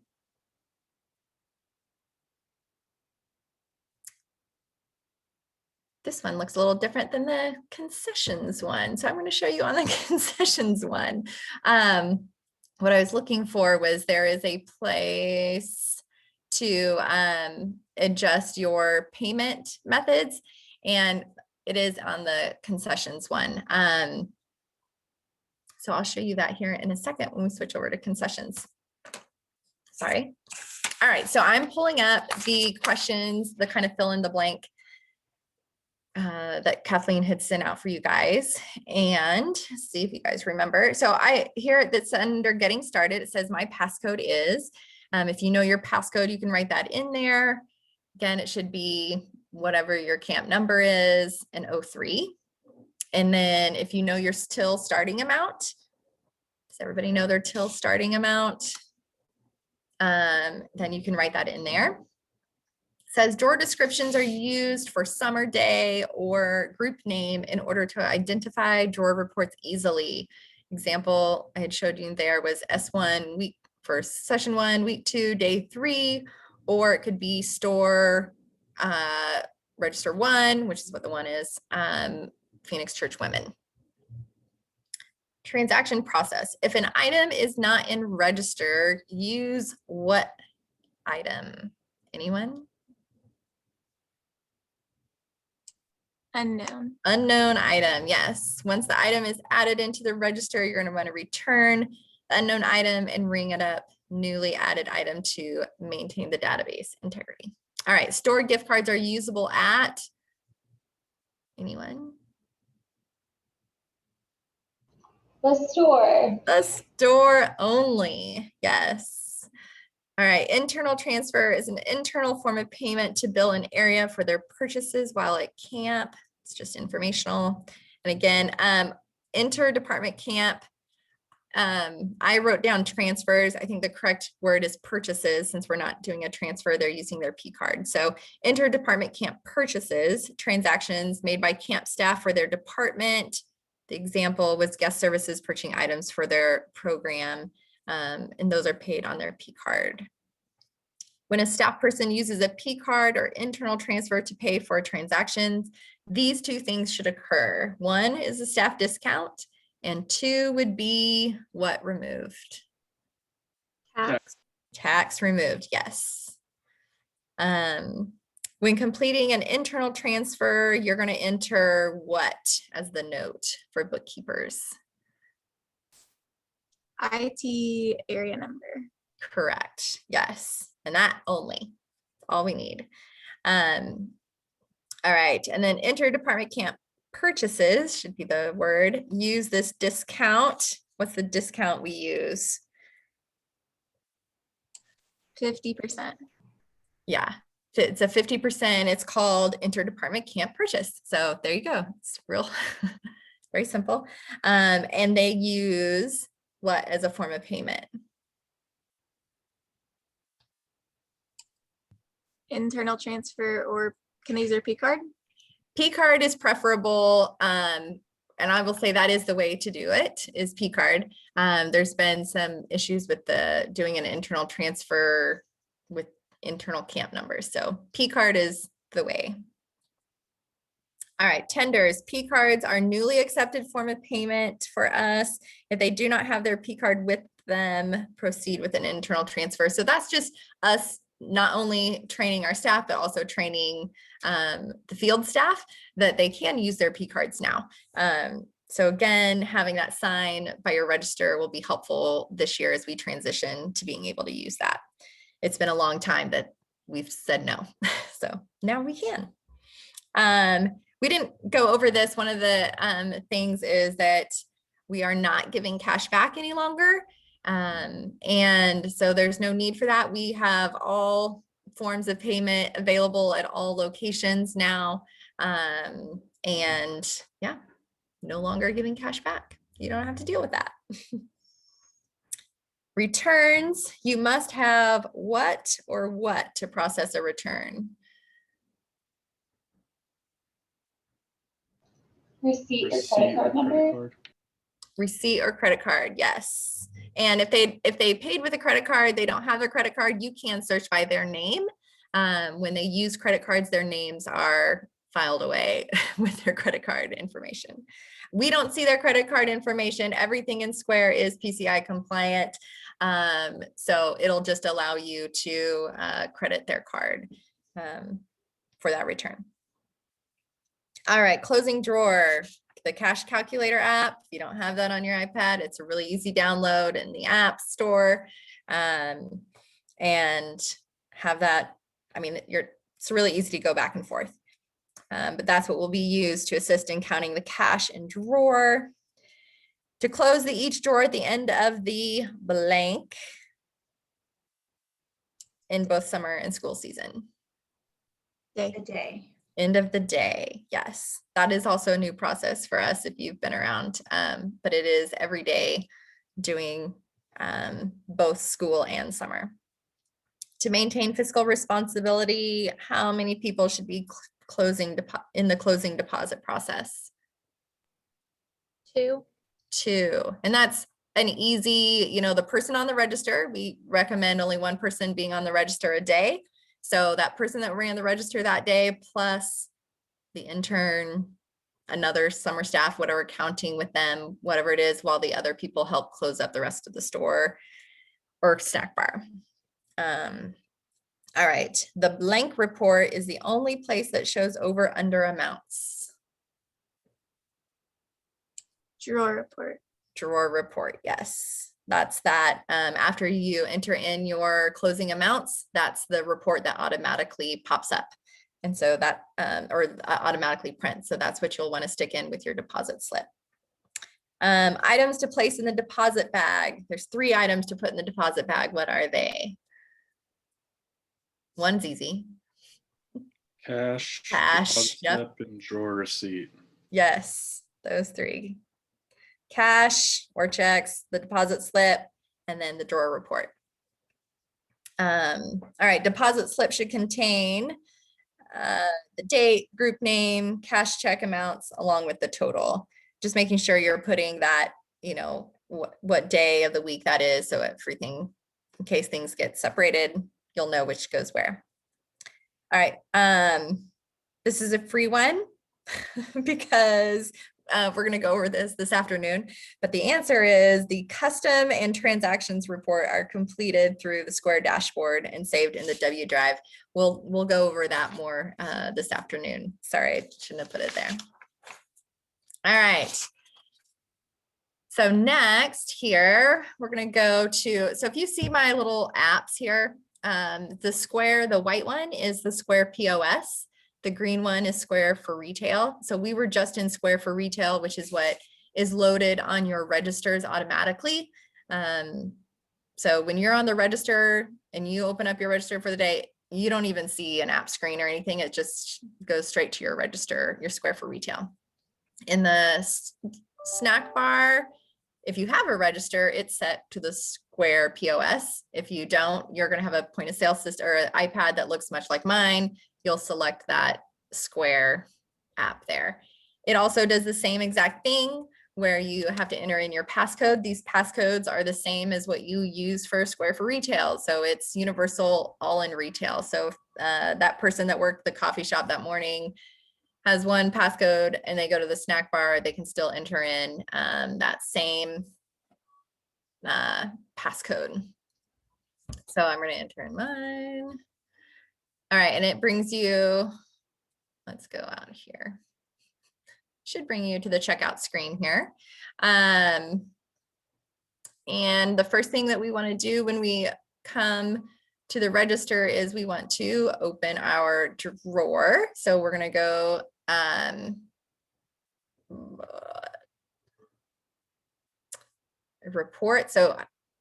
This one looks a little different than the concessions one. So I'm going to show you on the concessions one. What I was looking for was there is a place to adjust your payment methods, and it is on the concessions one. So I'll show you that here in a second when we switch over to concessions. Sorry. All right, so I'm pulling up the questions, the kind of fill in the blank that Kathleen had sent out for you guys, and see if you guys remember. So here that's under getting started, it says my passcode is, if you know your passcode, you can write that in there. Again, it should be whatever your camp number is, an 03. And then if you know your till starting amount, does everybody know their till starting amount? Then you can write that in there. Says drawer descriptions are used for summer day or group name in order to identify drawer reports easily. Example I had showed you there was S1 week for session 1, week 2, day 3, or it could be store register 1, which is what the 1 is, Phoenix Church Women. Transaction process. If an item is not in register, use what item? Anyone?
Unknown.
Unknown item, yes. Once the item is added into the register, you're going to want to return the unknown item and ring it up newly added item to maintain the database integrity. All right, store gift cards are usable at anyone?
The store.
The store only, yes. All right, internal transfer is an internal form of payment to bill an area for their purchases while at camp. It's just informational. And again, inter-department camp, I wrote down transfers. I think the correct word is purchases. Since we're not doing a transfer, they're using their P card. So inter-department camp purchases, transactions made by camp staff for their department. The example was guest services purchasing items for their program, and those are paid on their P card. When a staff person uses a P card or internal transfer to pay for transactions, these two things should occur. One is a staff discount, and two would be what removed?
Tax.
Tax removed, yes. When completing an internal transfer, you're going to enter what as the note for bookkeepers?
IT area number.
Correct. Yes. And that only, all we need. All right. And then inter-department camp purchases should be the word. Use this discount. What's the discount we use?
50%.
Yeah. It's a 50%. It's called inter-department camp purchase. So there you go. It's real, it's very simple. And they use what as a form of payment?
Internal transfer, or can they use their P card?
P card is preferable. And I will say that is the way to do it, is P card. There's been some issues with doing an internal transfer with internal camp numbers. So P card is the way. All right, tenders. P cards are newly accepted form of payment for us. If they do not have their P card with them, proceed with an internal transfer. So that's just us not only training our staff, but also training the field staff that they can use their P cards now. So again, having that sign by your register will be helpful this year as we transition to being able to use that. It's been a long time that we've said no, so now we can. We didn't go over this. One of the things is that we are not giving cash back any longer. And so there's no need for that. We have all forms of payment available at all locations now. And yeah, no longer giving cash back. You don't have to deal with that. Returns, you must have what or what to process a return?
Receipt or credit card number?
Receipt or credit card, yes. And if they paid with a credit card, they don't have their credit card, you can search by their name. When they use credit cards, their names are filed away with their credit card information. We don't see their credit card information. Everything in Square is PCI compliant. So it'll just allow you to credit their card for that return. All right, closing drawer, the cash calculator app. If you don't have that on your iPad, it's a really easy download in the app store, and have that. I mean, it's really easy to go back and forth, but that's what will be used to assist in counting the cash in drawer. To close each drawer at the end of the blank in both summer and school season.
Day.
End of the day. Yes, that is also a new process for us if you've been around, but it is every day doing both school and summer. To maintain fiscal responsibility, how many people should be in the closing deposit process?
2.
2. And that's an easy, the person on the register, we recommend only one person being on the register a day. So that person that ran the register that day, plus the intern, another summer staff, whatever, counting with them, whatever it is, while the other people help close up the rest of the store or snack bar. All right, the blank report is the only place that shows over under amounts.
Drawer report.
Drawer report, yes. That's that. After you enter in your closing amounts, that's the report that automatically pops up. And so that, automatically prints. So that's what you'll want to stick in with your deposit slip. Items to place in the deposit bag. There's 3 items to put in the deposit bag. What are they? One's easy.
Cash,
Cash, yep.
slip, and drawer receipt.
Yes, those 3. Cash or checks, the deposit slip, and then the drawer report. All right, deposit slip should contain the date, group name, cash check amounts, along with the total. Just making sure you're putting that, what day of the week that is, so everything, in case things get separated, you'll know which goes where. All right. This is a free one because we're going to go over this afternoon, but the answer is the custom and transactions report are completed through the Square dashboard and saved in the W drive. We'll go over that more this afternoon. Sorry, I shouldn't have put it there. All right. So next here, we're going to go to, so if you see my little apps here, the Square, the white one is the Square POS. The green one is Square for retail. So we were just in Square for retail, which is what is loaded on your registers automatically. So when you're on the register and you open up your register for the day, you don't even see an app screen or anything. It just goes straight to your register, your Square for retail. In the snack bar, if you have a register, it's set to the Square POS. If you don't, you're going to have a point of sale system or an iPad that looks much like mine. You'll select that Square app there. It also does the same exact thing where you have to enter in your passcode. These passcodes are the same as what you use for Square for retail. So it's universal, all in retail. So that person that worked the coffee shop that morning has one passcode and they go to the snack bar, they can still enter in that same passcode. So I'm going to enter in mine. All right, and it brings you, let's go out here. Should bring you to the checkout screen here. And the first thing that we want to do when we come to the register is we want to open our drawer. So we're going to go report. So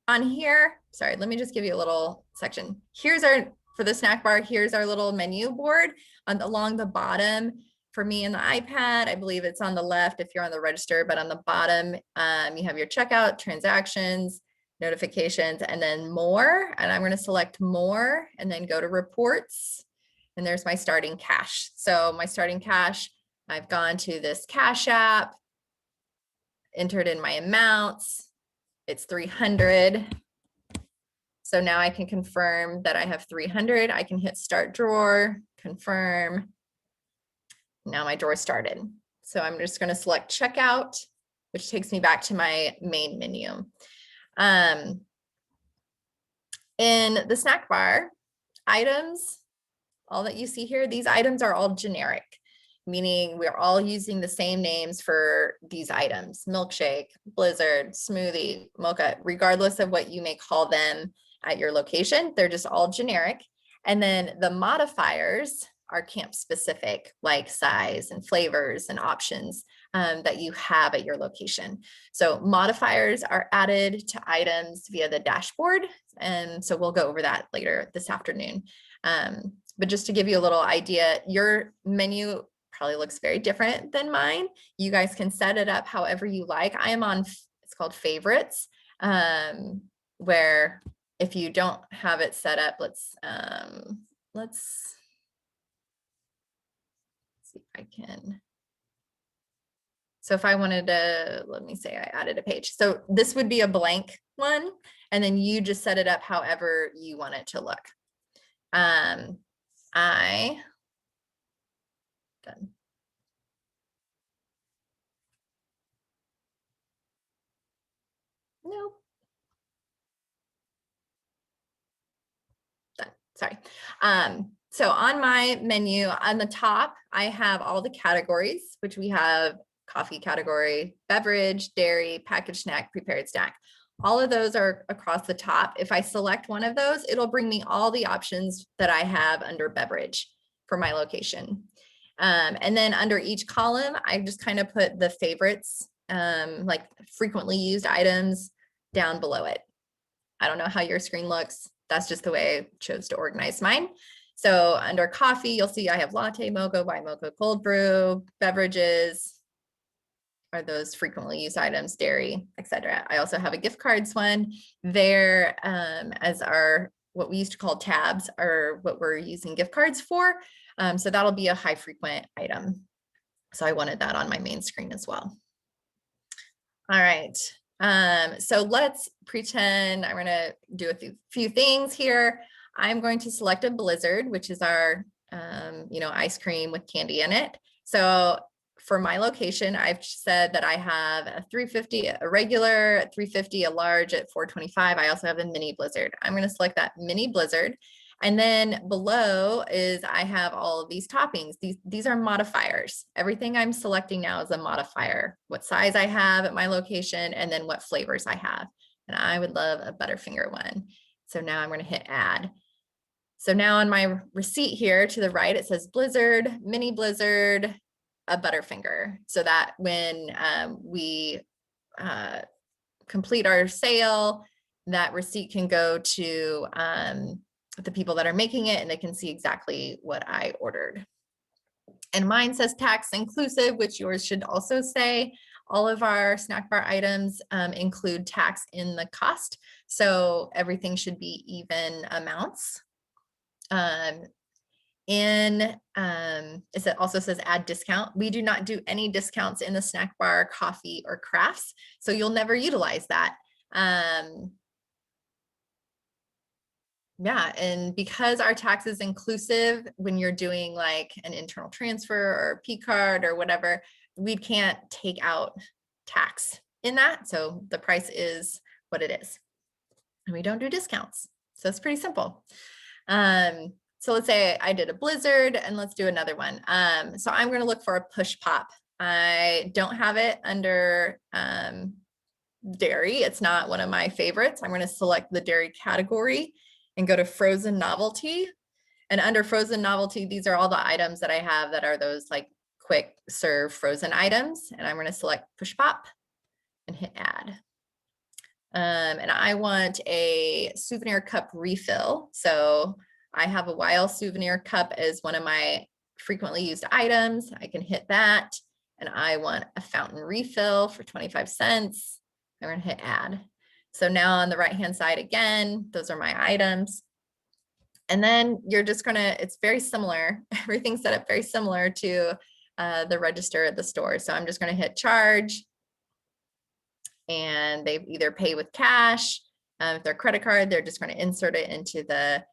on here, sorry, let me just give you a little section. Here's our, for the snack bar, here's our little menu board along the bottom. For me in the iPad, I believe it's on the left if you're on the register, but on the bottom, you have your checkout, transactions, notifications, and then more. And I'm going to select more and then go to reports. And there's my starting cash. So my starting cash, I've gone to this Cash App, entered in my amounts. It's 300. So now I can confirm that I have 300. I can hit start drawer, confirm. Now my drawer started. So I'm just going to select checkout, which takes me back to my main menu. In the snack bar, items, all that you see here, these items are all generic, meaning we're all using the same names for these items: milkshake, blizzard, smoothie, mocha, regardless of what you may call them at your location. They're just all generic. And then the modifiers are camp specific, like size and flavors and options that you have at your location. So modifiers are added to items via the dashboard. And so we'll go over that later this afternoon. But just to give you a little idea, your menu probably looks very different than mine. You guys can set it up however you like. I am on, it's called favorites, where if you don't have it set up, let's see if I can. So if I wanted to, let me say I added a page. So this would be a blank one, and then you just set it up however you want it to look. Done. Nope. Done. Sorry. So on my menu on the top, I have all the categories, which we have coffee category, beverage, dairy, packaged snack, prepared snack. All of those are across the top. If I select one of those, it'll bring me all the options that I have under beverage for my location. And then under each column, I just kind of put the favorites, like frequently used items down below it. I don't know how your screen looks. That's just the way I chose to organize mine. So under coffee, you'll see I have latte, mocha, white mocha, cold brew. Beverages are those frequently used items, dairy, etc. I also have a gift cards one there, as our, what we used to call tabs, are what we're using gift cards for. So that'll be a high frequent item. So I wanted that on my main screen as well. All right. So let's pretend I'm going to do a few things here. I'm going to select a Blizzard, which is our, ice cream with candy in it. So for my location, I've said that I have a 350, a regular, a 350, a large at 425. I also have a mini Blizzard. I'm going to select that mini Blizzard. And then below is I have all of these toppings. These are modifiers. Everything I'm selecting now is a modifier. What size I have at my location, and then what flavors I have. And I would love a Butterfinger one. So now I'm going to hit add. So now on my receipt here to the right, it says Blizzard, mini Blizzard, a Butterfinger. So that when we complete our sale, that receipt can go to the people that are making it, and they can see exactly what I ordered. And mine says tax inclusive, which yours should also say. All of our snack bar items include tax in the cost. So everything should be even amounts. It also says add discount. We do not do any discounts in the snack bar, coffee, or crafts. So you'll never utilize that. Yeah, and because our tax is inclusive, when you're doing like an internal transfer or P card or whatever, we can't take out tax in that. So the price is what it is. And we don't do discounts. So it's pretty simple. So let's say I did a Blizzard, and let's do another one. So I'm going to look for a push pop. I don't have it under dairy. It's not one of my favorites. I'm going to select the dairy category and go to frozen novelty. And under frozen novelty, these are all the items that I have that are those like quick serve frozen items. And I'm going to select push pop and hit add. And I want a souvenir cup refill. So I have a Weil souvenir cup as one of my frequently used items. I can hit that. And I want a fountain refill for 25 cents. I'm going to hit add. So now on the right-hand side again, those are my items. And then you're just gonna, it's very similar. Everything's set up very similar to the register at the store. So I'm just gonna hit charge, and they either pay with cash. If they're credit card, they're just gonna insert it into the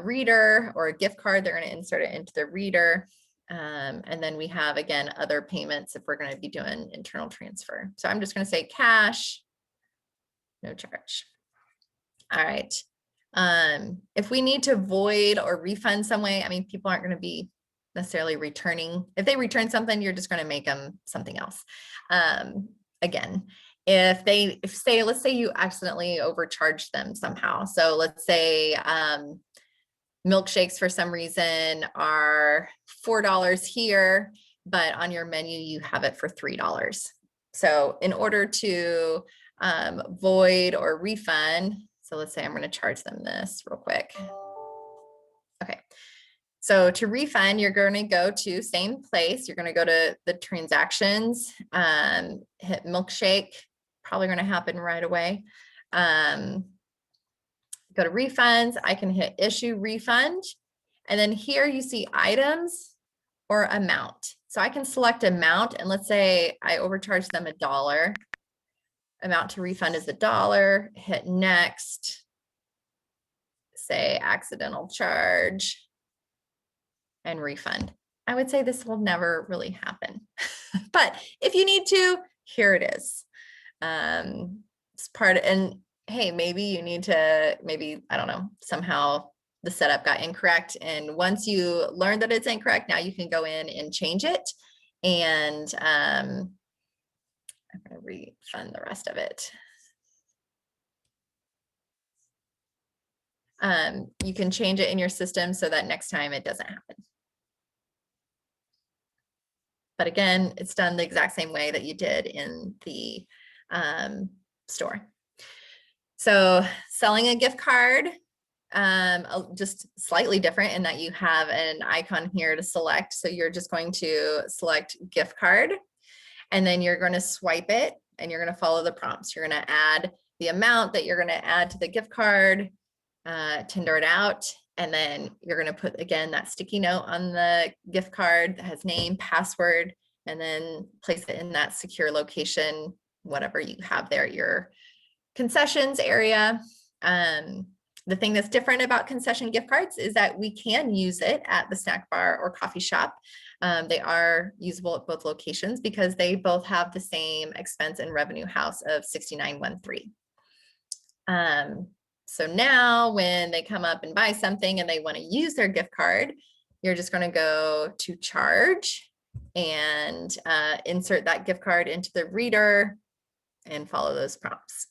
reader, or a gift card, they're gonna insert it into the reader. And then we have, again, other payments if we're gonna be doing internal transfer. So I'm just gonna say cash, no charge. All right. If we need to void or refund some way, I mean, people aren't going to be necessarily returning. If they return something, you're just going to make them something else. Again, let's say you accidentally overcharged them somehow. So let's say milkshakes for some reason are $4 here, but on your menu, you have it for $3. So in order to void or refund, so let's say I'm going to charge them this real quick. Okay. So to refund, you're going to go to same place. You're going to go to the transactions, hit milkshake, probably going to happen right away. Go to refunds. I can hit issue refund. And then here you see items or amount. So I can select amount, and let's say I overcharged them $1. Amount to refund is $1, hit next, say accidental charge, and refund. I would say this will never really happen, but if you need to, here it is. It's part of, and hey, maybe you need to, I don't know, somehow the setup got incorrect. And once you learn that it's incorrect, now you can go in and change it. And I'm going to refund the rest of it. You can change it in your system so that next time it doesn't happen. But again, it's done the exact same way that you did in the store. So selling a gift card, just slightly different in that you have an icon here to select. So you're just going to select gift card, and then you're going to swipe it, and you're going to follow the prompts. You're going to add the amount that you're going to add to the gift card, tender it out, and then you're going to put, again, that sticky note on the gift card that has name, password, and then place it in that secure location, whatever you have there at your concessions area. The thing that's different about concession gift cards is that we can use it at the snack bar or coffee shop. They are usable at both locations because they both have the same expense and revenue house of 6913. So now when they come up and buy something and they want to use their gift card, you're just going to go to charge and insert that gift card into the reader and follow those prompts.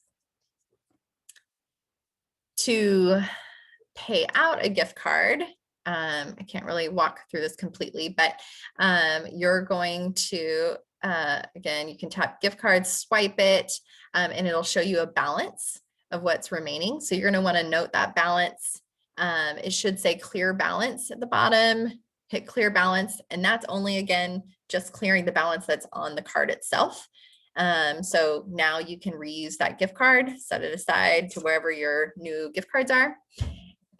To pay out a gift card, I can't really walk through this completely, but you're going to, again, you can tap gift cards, swipe it, and it'll show you a balance of what's remaining. So you're going to want to note that balance. It should say clear balance at the bottom, hit clear balance, and that's only, again, just clearing the balance that's on the card itself. So now you can reuse that gift card, set it aside to wherever your new gift cards are,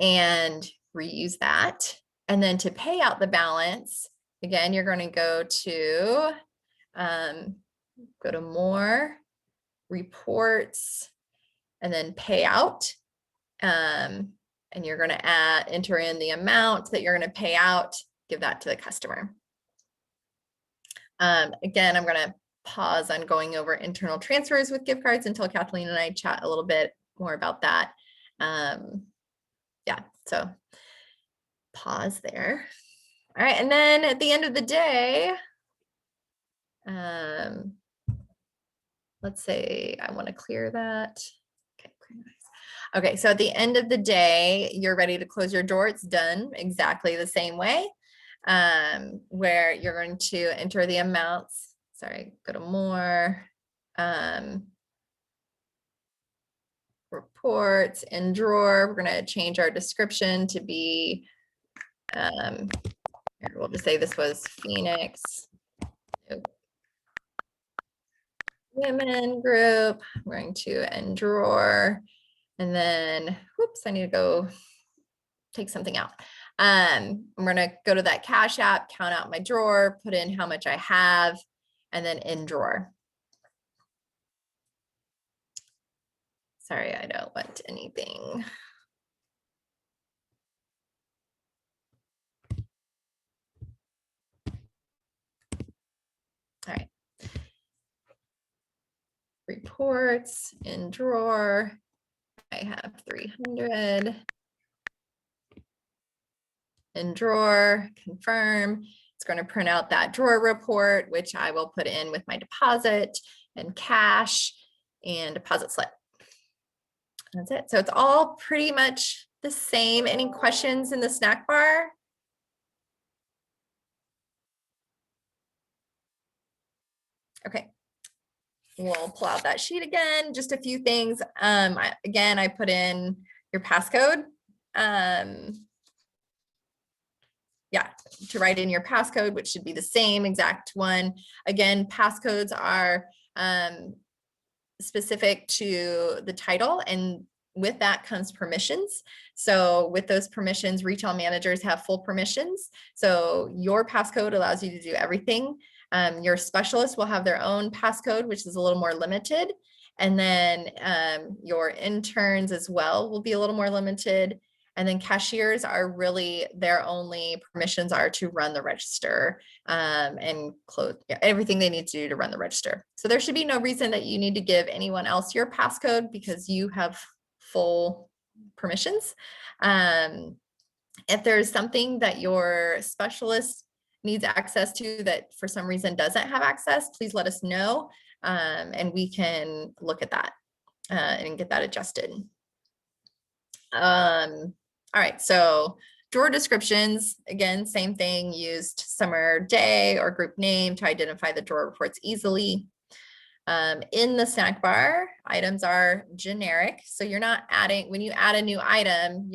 and reuse that. And then to pay out the balance, again, you're going to go to more, reports, and then pay out. And you're going to enter in the amount that you're going to pay out, give that to the customer. Again, I'm going to pause on going over internal transfers with gift cards until Kathleen and I chat a little bit more about that. Yeah, so pause there. All right, and then at the end of the day, let's say I want to clear that. Okay, okay, so at the end of the day, you're ready to close your drawer. It's done exactly the same way, where you're going to enter the amounts. Sorry, go to more, reports, in drawer. We're going to change our description to be, here, we'll just say this was Phoenix Women Group. We're going to end drawer. And then, whoops, I need to go take something out. I'm going to go to that Cash App, count out my drawer, put in how much I have, and then in drawer. Sorry, I don't want anything. All right. Reports, in drawer. I have 300. In drawer, confirm. It's going to print out that drawer report, which I will put in with my deposit and cash and deposit slip. That's it. So it's all pretty much the same. Any questions in the snack bar? Okay. We'll pull out that sheet again. Just a few things. Again, I put in your passcode. Yeah, to write in your passcode, which should be the same exact one. Again, passcodes are specific to the title, and with that comes permissions. So with those permissions, retail managers have full permissions. So your passcode allows you to do everything. Your specialist will have their own passcode, which is a little more limited. And then your interns as well will be a little more limited. And then cashiers are really, their only permissions are to run the register and close everything they need to do to run the register. So there should be no reason that you need to give anyone else your passcode because you have full permissions. If there's something that your specialist needs access to that for some reason doesn't have access, please let us know and we can look at that and get that adjusted. All right, so drawer descriptions, again, same thing, used summer day or group name to identify the drawer reports easily. In the snack bar, items are generic. So you're not adding, when you add a new item,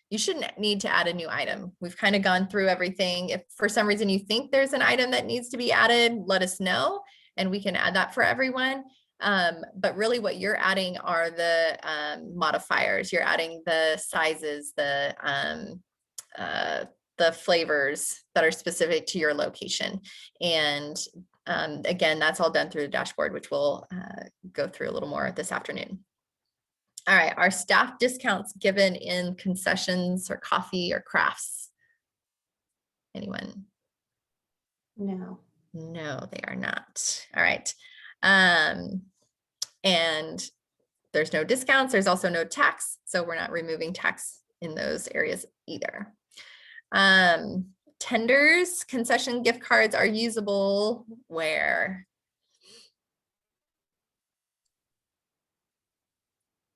you shouldn't need to add a new item. We've kind of gone through everything. If for some reason you think there's an item that needs to be added, let us know and we can add that for everyone. But really what you're adding are the modifiers. You're adding the sizes, the flavors that are specific to your location. And again, that's all done through the dashboard, which we'll go through a little more this afternoon. All right, are staff discounts given in concessions or coffee or crafts? Anyone?
No.
No, they are not. All right. And there's no discounts. There's also no tax. So we're not removing tax in those areas either. Tenders, concession gift cards are usable where?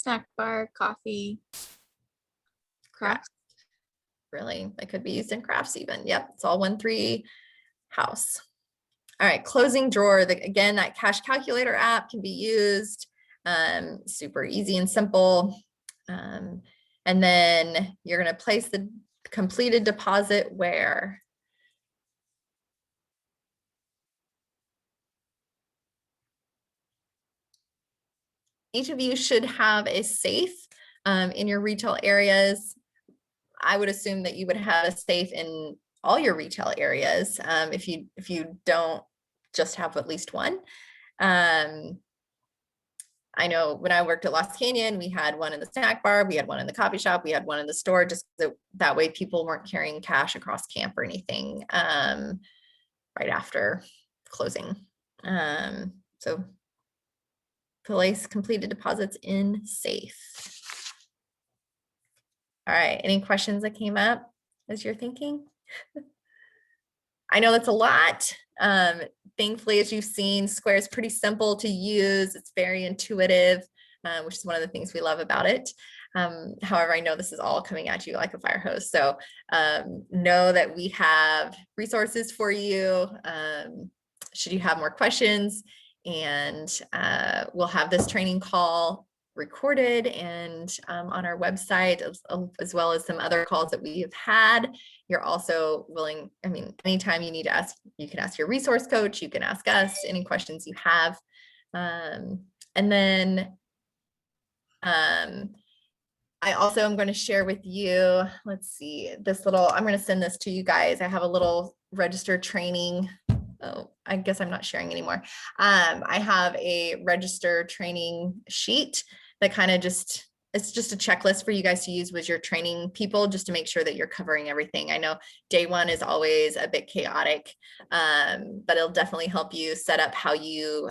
Snack bar, coffee, crafts.
Really, they could be used in crafts even. Yep, it's all 1-3 house. All right, closing drawer. Again, that cash calculator app can be used. Super easy and simple. And then you're going to place the completed deposit where? Each of you should have a safe in your retail areas. I would assume that you would have a safe in all your retail areas. If you don't just have at least one. I know when I worked at Lost Canyon, we had one in the snack bar, we had one in the coffee shop, we had one in the store, just so that way people weren't carrying cash across camp or anything right after closing. So place completed deposits in safe. All right, any questions that came up as you're thinking? I know that's a lot. Thankfully, as you've seen, Square is pretty simple to use. It's very intuitive, which is one of the things we love about it. However, I know this is all coming at you like a fire hose. So know that we have resources for you should you have more questions. And we'll have this training call recorded and on our website, as well as some other calls that we have had. You're also willing, I mean, anytime you need to ask, you can ask your resource coach, you can ask us any questions you have. And then I also am going to share with you, let's see, this little, I'm going to send this to you guys. I have a little register training. Oh, I guess I'm not sharing anymore. I have a register training sheet that kind of just, it's just a checklist for you guys to use with your training people, just to make sure that you're covering everything. I know day one is always a bit chaotic, but it'll definitely help you set up how you,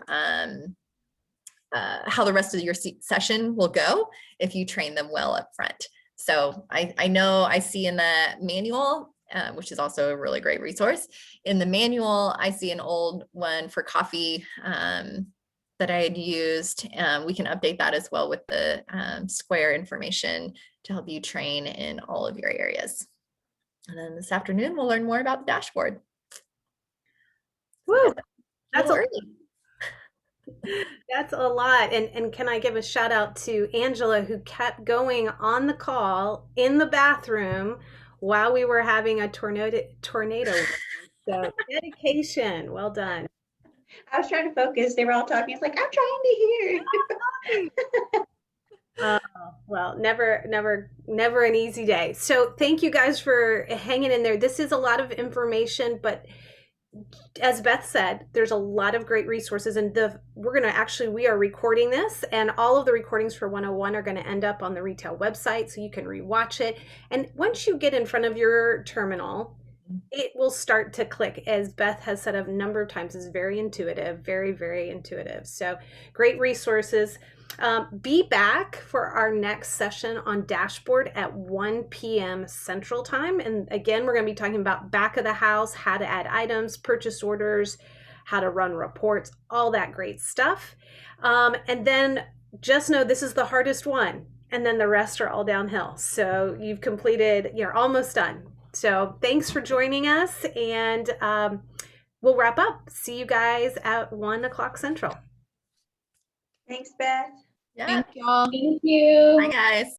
how the rest of your session will go if you train them well up front. So I know I see in the manual, which is also a really great resource. In the manual, I see an old one for coffee that I had used. We can update that as well with the Square information to help you train in all of your areas. And then this afternoon, we'll learn more about the dashboard.
Woo!
That's early.
That's a lot. And can I give a shout out to Angela, who kept going on the call in the bathroom while we were having a tornado. So dedication. Well done.
I was trying to focus. They were all talking. It's like, I'm trying to hear.
Well, never an easy day. So thank you guys for hanging in there. This is a lot of information, but as Beth said, there's a lot of great resources, and we are recording this, and all of the recordings for 101 are going to end up on the retail website, so you can rewatch it. And once you get in front of your terminal, it will start to click. As Beth has said a number of times, is very intuitive, very, very intuitive. So great resources. Be back for our next session on dashboard at 1 p.m. Central Time. And again, we're going to be talking about back of the house, how to add items, purchase orders, how to run reports, all that great stuff. And then just know this is the hardest one. And then the rest are all downhill. So you've completed, you're almost done. So thanks for joining us, and we'll wrap up. See you guys at 1 o'clock Central.
Thanks, Beth.
Yeah.
Thank you all.
Thank you.
Bye, guys.